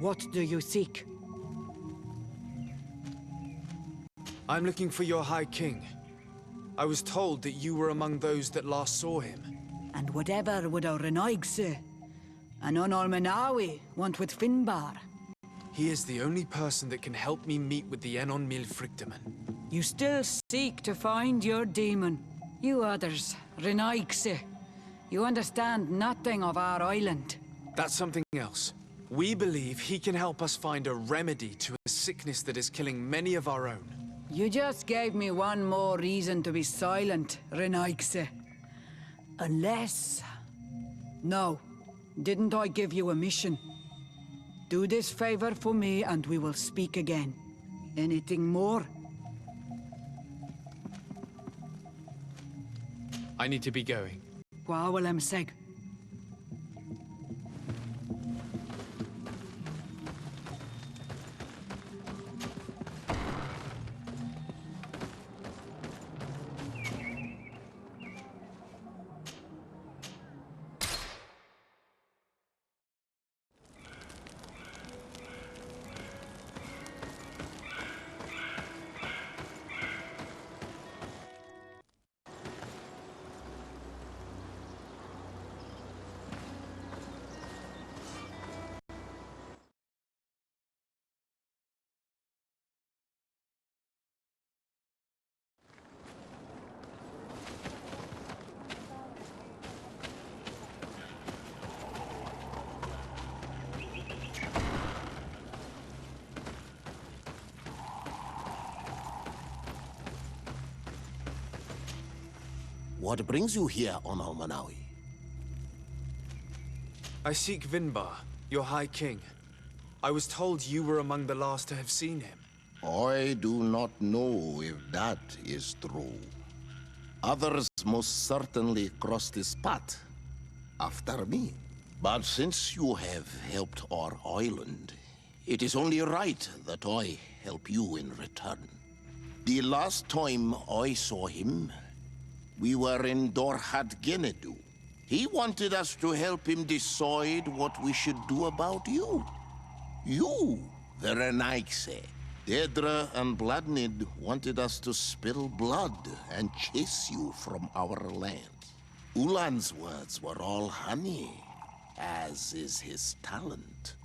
M: What do you seek?
B: I'm looking for your High King. I was told that you were among those that last saw him.
M: And whatever would our Renaigse, and on Almenawi want with Finbar?
B: He is the only person that can help me meet with the Enon Mil Frictamen.
M: You still seek to find your demon. You others, Renaigse, you understand nothing of our island.
B: That's something else. We believe he can help us find a remedy to a sickness that is killing many of our own.
M: You just gave me one more reason to be silent, Renaigse. Unless... No, didn't I give you a mission? Do this favor for me and we will speak again. Anything more?
B: I need to be going.
M: Gwawalem seg.
J: What brings you here on Almanawi?
B: I seek Vinbar, your High King. I was told you were among the last to have seen him.
J: I do not know if that is true. Others most certainly crossed this path after me. But since you have helped our island, it is only right that I help you in return. The last time I saw him, we were in Dorhat Genedu. He wanted us to help him decide what we should do about you. You, the Renaigse. Dedra and Bladnid wanted us to spill blood and chase you from our land. Ulan's words were all honey, as is his talent,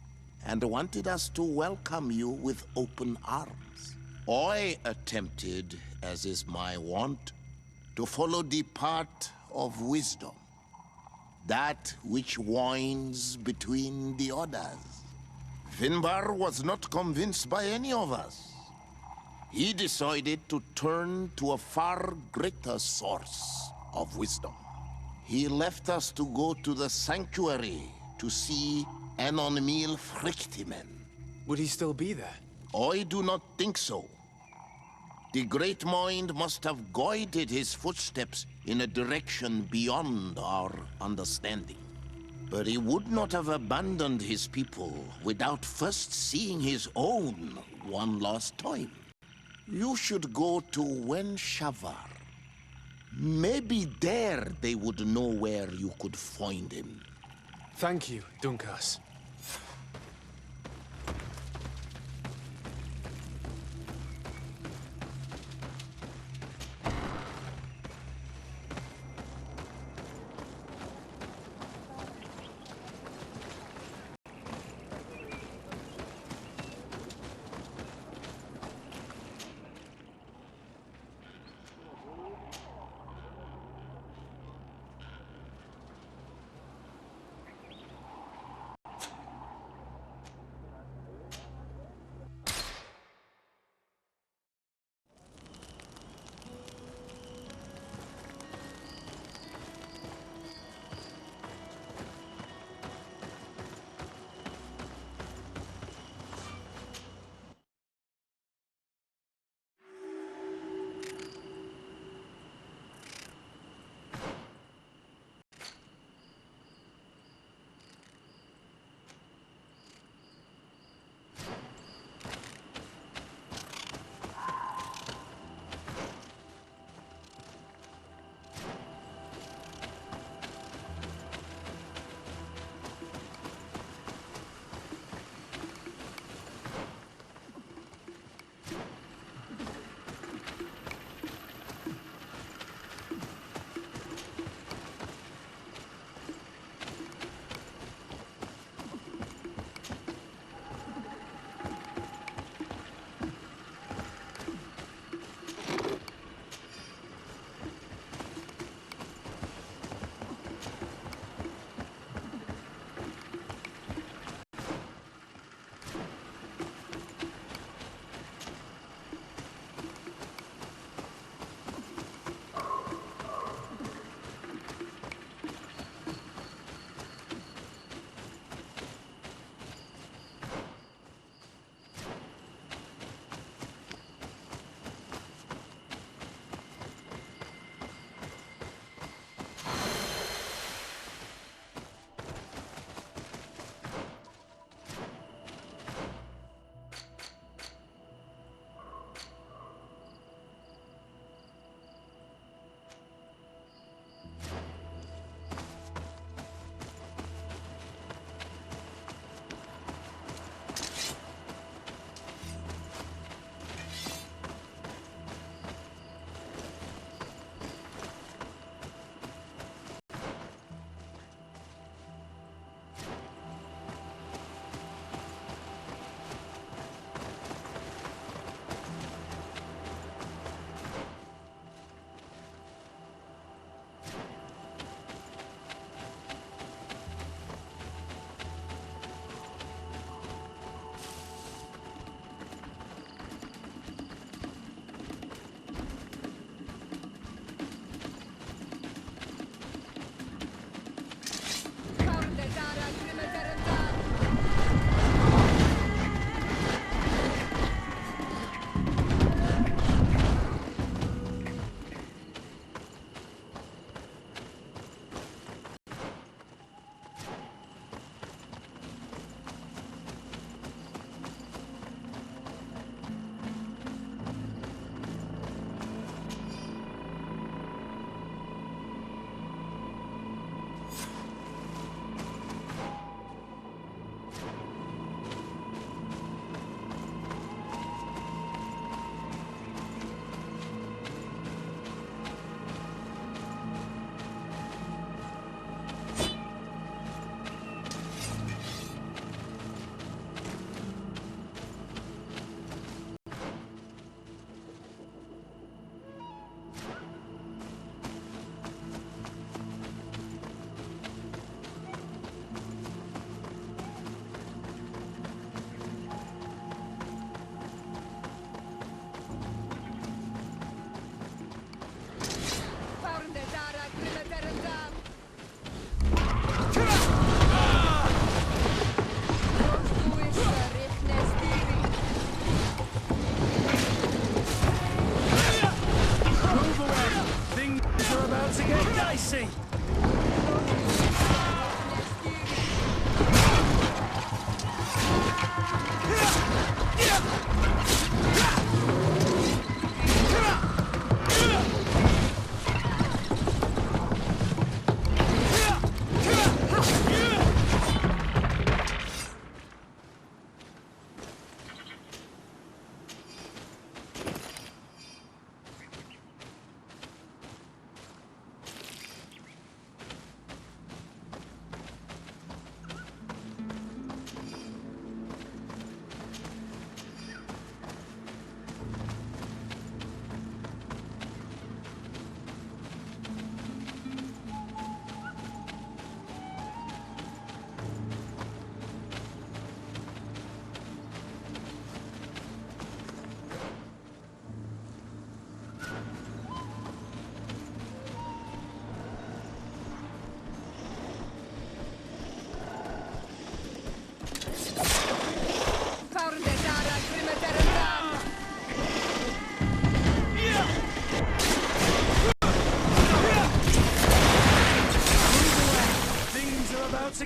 J: and wanted us to welcome you with open arms. I attempted, as is my wont, to follow the path of wisdom, that which winds between the others. Finbar was not convinced by any of us. He decided to turn to a far greater source of wisdom. He left us to go to the sanctuary to see Enon Mil Frictamen.
B: Would he still be there?
J: I do not think so. The Great Mind must have guided his footsteps in a direction beyond our understanding. But he would not have abandoned his people without first seeing his own one last time. You should go to Wen Shavar. Maybe there they would know where you could find him.
B: Thank you, Dunkas.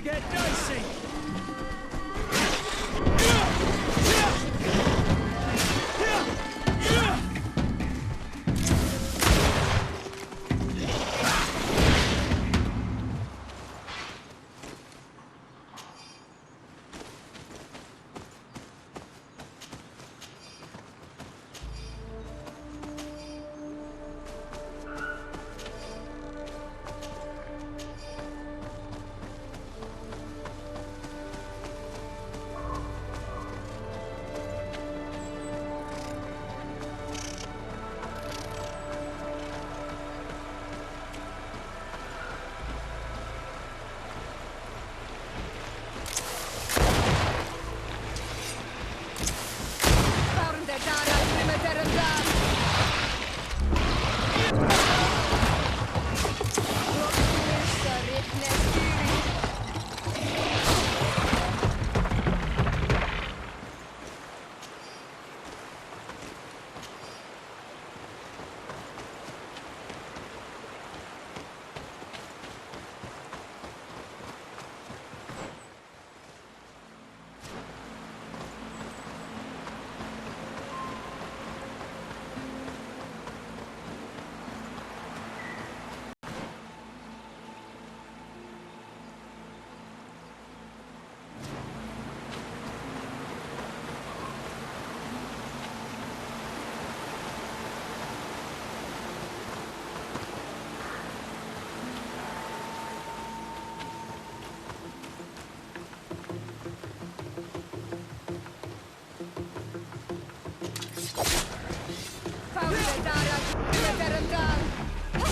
L: get dicey!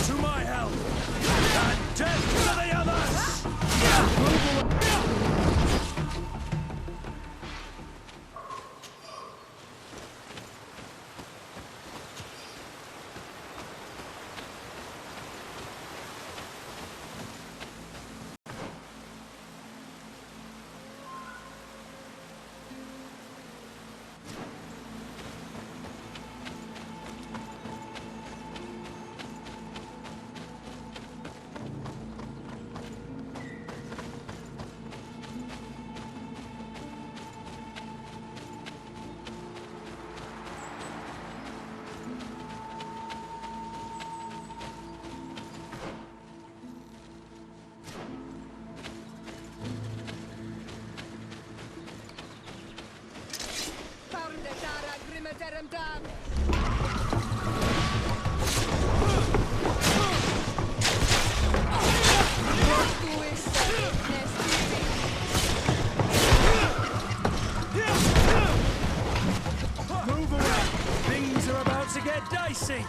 L: To my help! And death to the others! Move away! Things are about to get dicey!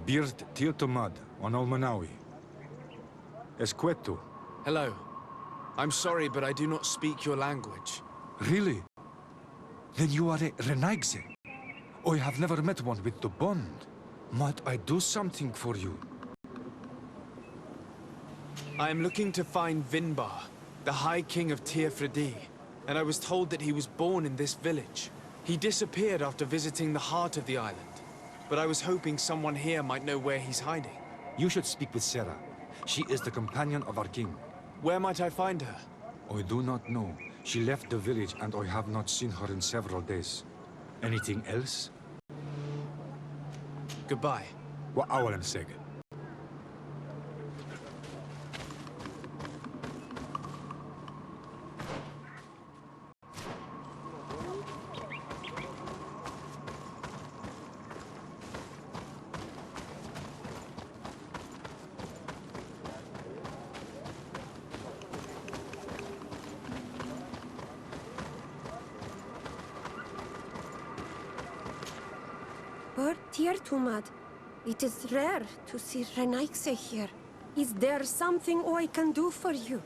O: Birt Tiltomad on Olmanawi. Esqueto.
B: Hello. I'm sorry, but I do not speak your language.
O: Really? Then you are a Renaigse. I have never met one with the bond. Might I do something for you?
B: I am looking to find Vinbar, the High King of Tearfredi, and I was told that he was born in this village. He disappeared after visiting the heart of the island, but I was hoping someone here might know where he's hiding.
O: You should speak with Siora. She is the companion of our king.
B: Where might I find her?
O: I do not know. She left the village and I have not seen her in several days. Anything else?
B: Goodbye.
O: What awalem seg?
P: Tumad. It is rare to see Renaigse here. Is there something I can do for you?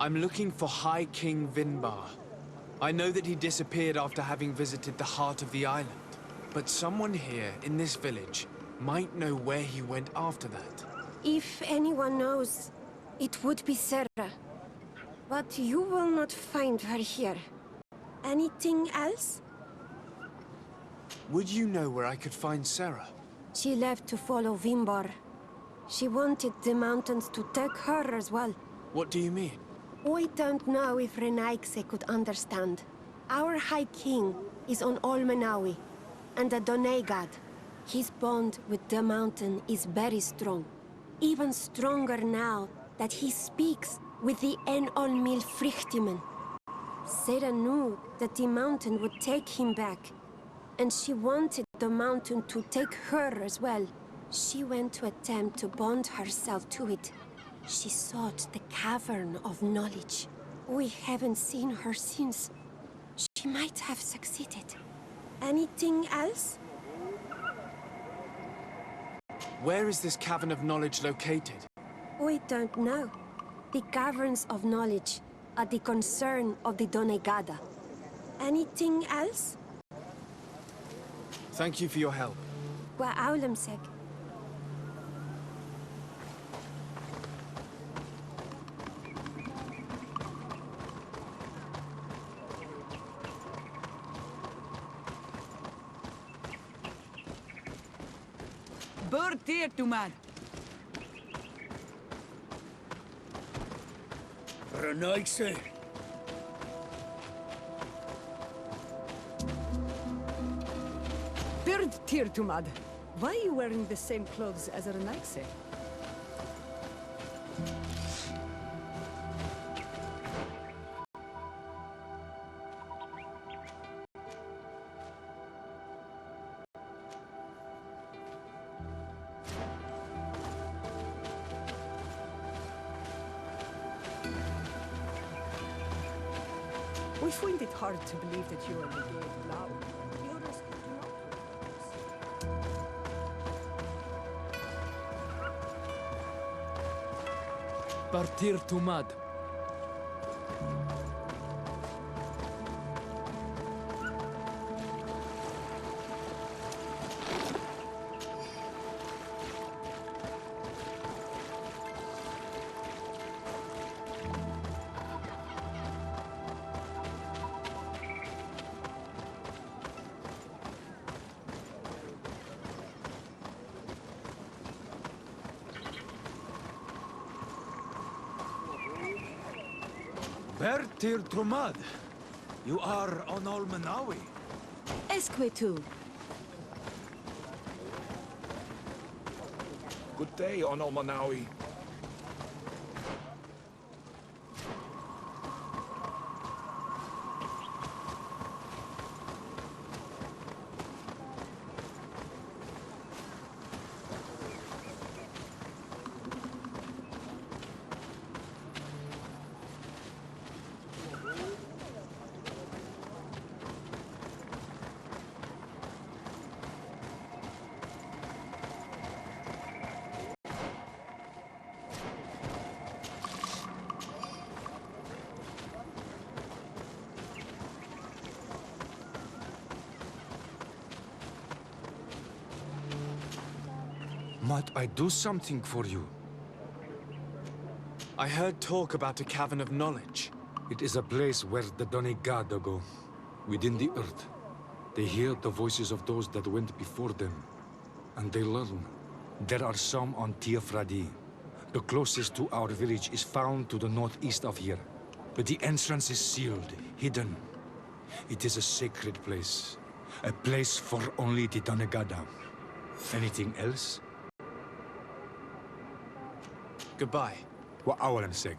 B: I'm looking for High King Vinbar. I know that he disappeared after having visited the heart of the island. But someone here in this village might know where he went after that.
P: If anyone knows, it would be Sarah. But you will not find her here. Anything else?
B: Would you know where I could find Sarah?
P: She left to follow Vinbar. She wanted the mountains to take her as well.
B: What do you mean?
P: I don't know if Renaigse could understand. Our High King is on Olmanawi, and a Doneigad. His bond with the mountain is very strong. Even stronger now that he speaks with the Enolmil Frichtimen. Sarah knew that the mountain would take him back, and she wanted the mountain to take her as well. She went to attempt to bond herself to it. She sought the Cavern of Knowledge. We haven't seen her since. She might have succeeded. Anything else?
B: Where is this Cavern of Knowledge located?
P: We don't know. The Caverns of Knowledge are the concern of the Doneigada. Anything else?
B: Thank you for your help.
P: Wa aulemsek.
M: Burtir Tumad.
N: Renaigse.
M: Burtir Tumad. Why are you wearing the same clothes as Renaigse? We find it hard to believe that you are the gay now. The others do not.
B: Partir Tumad.
H: Bertir Trumad, you are on Olmanawi.
P: Esquetu.
D: Good day on Olmanawi.
O: Might I do something for you?
B: I heard talk about a cavern of knowledge.
O: It is a place where the Donegada go, within the earth. They hear the voices of those that went before them, and they learn. There are some on Tiafradi. The closest to our village is found to the northeast of here, but the entrance is sealed, hidden. It is a sacred place, a place for only the Donegada. Anything else?
B: Goodbye.
O: Wa awalan seg.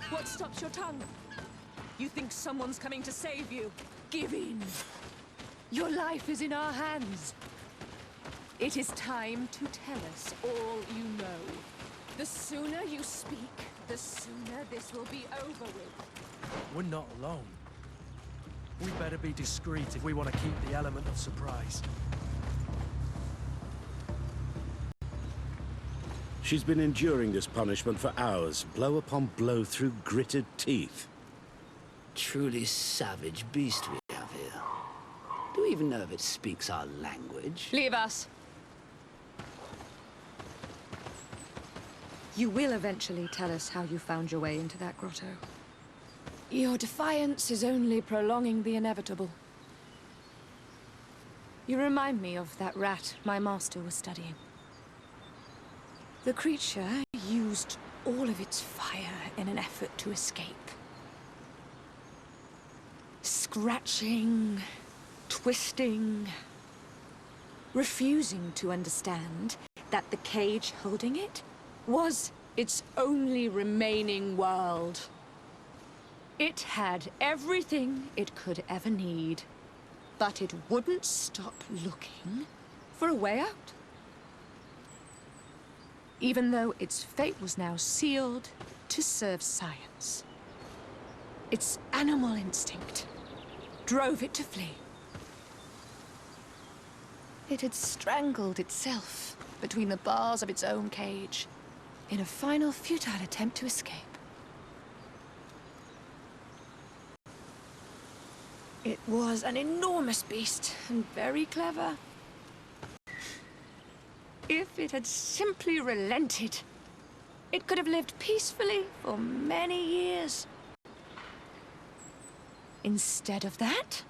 Q: What stops your tongue? You think someone's coming to save you? Give in. Your life is in our hands. It is time to tell us all you know. The sooner you speak, the sooner this will be over with.
I: We're not alone. We better be discreet if we want to keep the element of surprise.
N: She's been enduring this punishment for hours, blow upon blow through gritted teeth.
R: Truly savage beast we have here. Do we even know if it speaks our language?
Q: Leave us.
C: You will eventually tell us how you found your way into that grotto.
Q: Your defiance is only prolonging the inevitable. You remind me of that rat my master was studying. The creature used all of its fire in an effort to escape. Scratching, twisting, refusing to understand that the cage holding it was its only remaining world. It had everything it could ever need, but it wouldn't stop looking for a way out. Even though its fate was now sealed to serve science. Its animal instinct drove it to flee. It had strangled itself between the bars of its own cage in a final futile attempt to escape. It was an enormous beast and very clever. If it had simply relented, it could have lived peacefully for many years. Instead of that...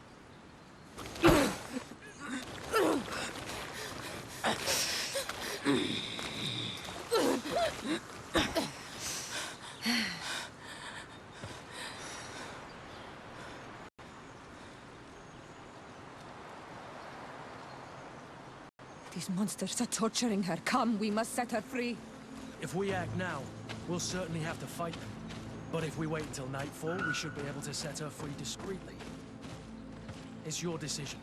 C: These monsters are torturing her. Come, we must set her free.
I: If we act now, we'll certainly have to fight them. But if we wait until nightfall, we should be able to set her free discreetly. It's your decision.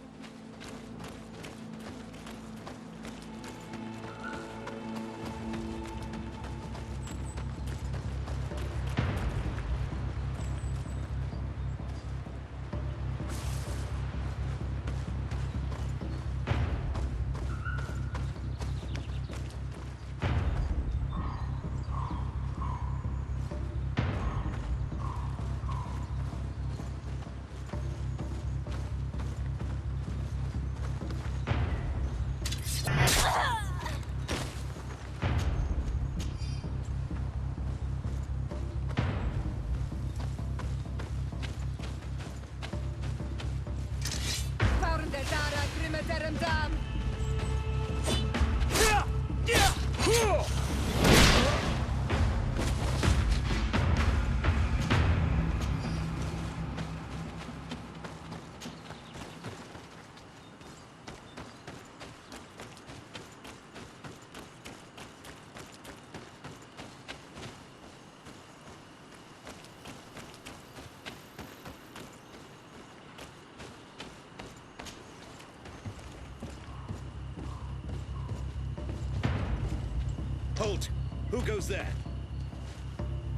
N: Halt! Who goes there?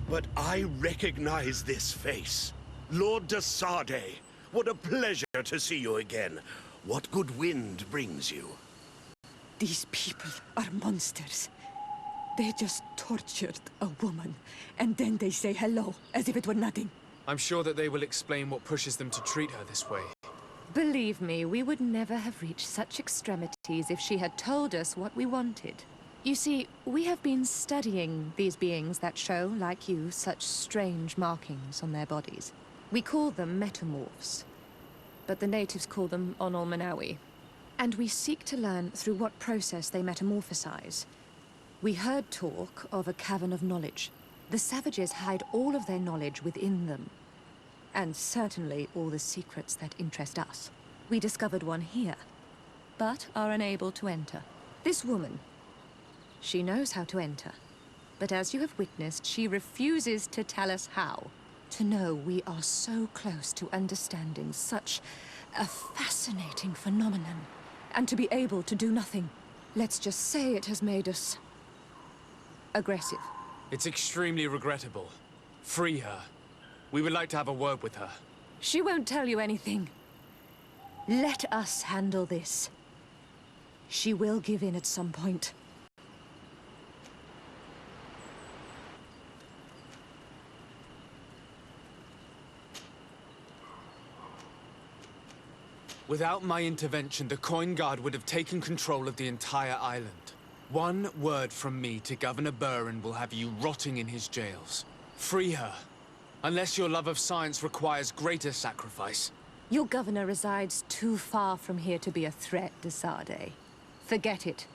N: But I recognize this face. Lord de Sardet. What a pleasure to see you again. What good wind brings you?
C: These people are monsters. They just tortured a woman, and then they say hello, as if it were nothing.
B: I'm sure that they will explain what pushes them to treat her this way.
Q: Believe me, we would never have reached such extremities if she had told us what we wanted. You see, we have been studying these beings that show, like you, such strange markings on their bodies. We call them metamorphs, but the natives call them Onolmanawi. And we seek to learn through what process they metamorphosize. We heard talk of a cavern of knowledge. The savages hide all of their knowledge within them, and certainly all the secrets that interest us. We discovered one here, but are unable to enter. This woman, she knows how to enter, but as you have witnessed, she refuses to tell us how. To know we are so close to understanding such a fascinating phenomenon, and to be able to do nothing. Let's just say it has made us aggressive.
B: It's extremely regrettable. Free her. We would like to have a word with her.
Q: She won't tell you anything. Let us handle this. She will give in at some point.
B: Without my intervention, the Coin Guard would have taken control of the entire island. One word from me to Governor Burren will have you rotting in his jails. Free her, unless your love of science requires greater sacrifice.
Q: Your governor resides too far from here to be a threat, de Sardet. Forget it.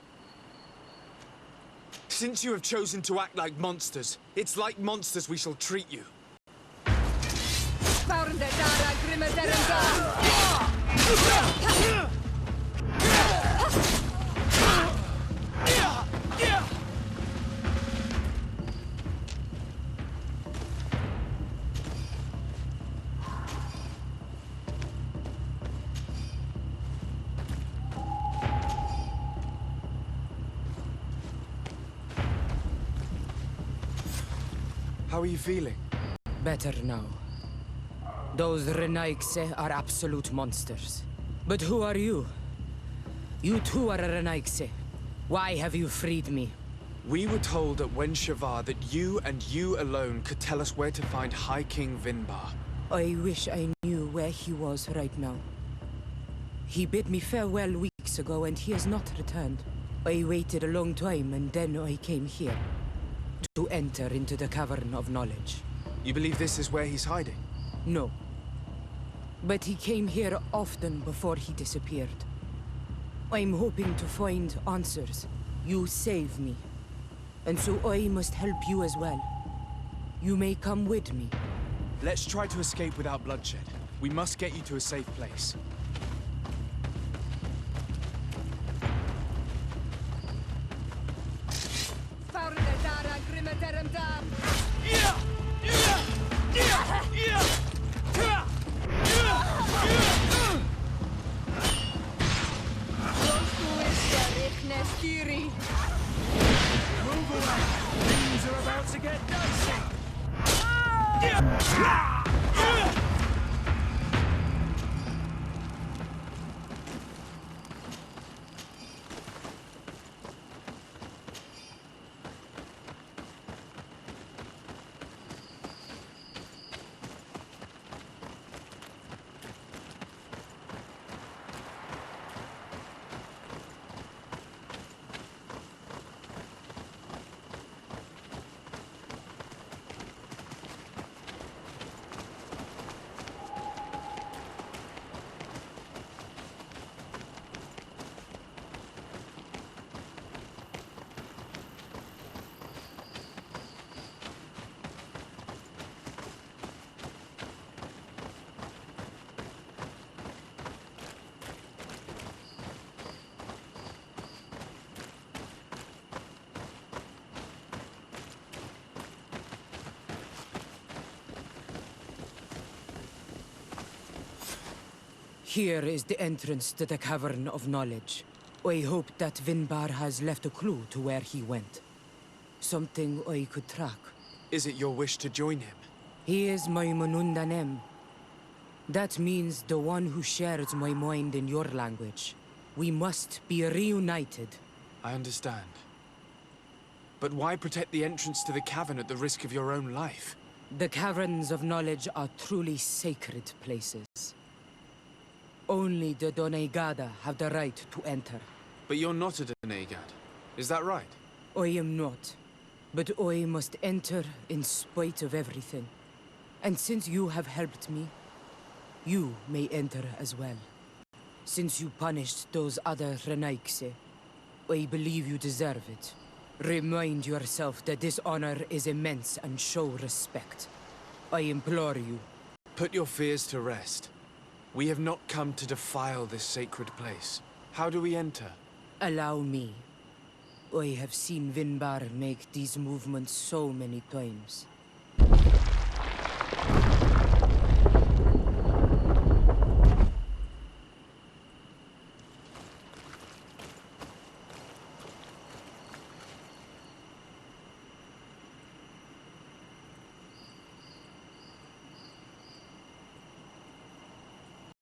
B: Since you have chosen to act like monsters, it's like monsters we shall treat you. How are you feeling?
S: Better now. Those Renaigse are absolute monsters. But who are you? You too are a Renaigse. Why have you freed me?
B: We were told at Wen Shavar that you and you alone could tell us where to find High King Vinbar.
S: I wish I knew where he was right now. He bid me farewell weeks ago and he has not returned. I waited a long time and then I came here. To enter into the Cavern of Knowledge.
B: You believe this is where he's hiding?
S: No. But he came here often before he disappeared. I'm hoping to find answers. You saved me. And so I must help you as well. You may come with me.
B: Let's try to escape without bloodshed. We must get you to a safe place.
I: Move away! Things are about to get dicey!
S: Here is the entrance to the Cavern of Knowledge. I hope that Vinbar has left a clue to where he went. Something I could track.
B: Is it your wish to join him?
S: He is my Minundhanem. That means the one who shares my mind in your language. We must be reunited.
B: I understand. But why protect the entrance to the cavern at the risk of your own life?
S: The Caverns of Knowledge are truly sacred places. Only the Doneigada have the right to enter.
B: But you're not a Doneigad, is that right?
S: I am not. But I must enter in spite of everything. And since you have helped me, you may enter as well. Since you punished those other Renaigse, I believe you deserve it. Remind yourself that this honor is immense and show respect. I implore you.
B: Put your fears to rest. We have not come to defile this sacred place. How do we enter?
S: Allow me. I have seen Vinbar make these movements so many times.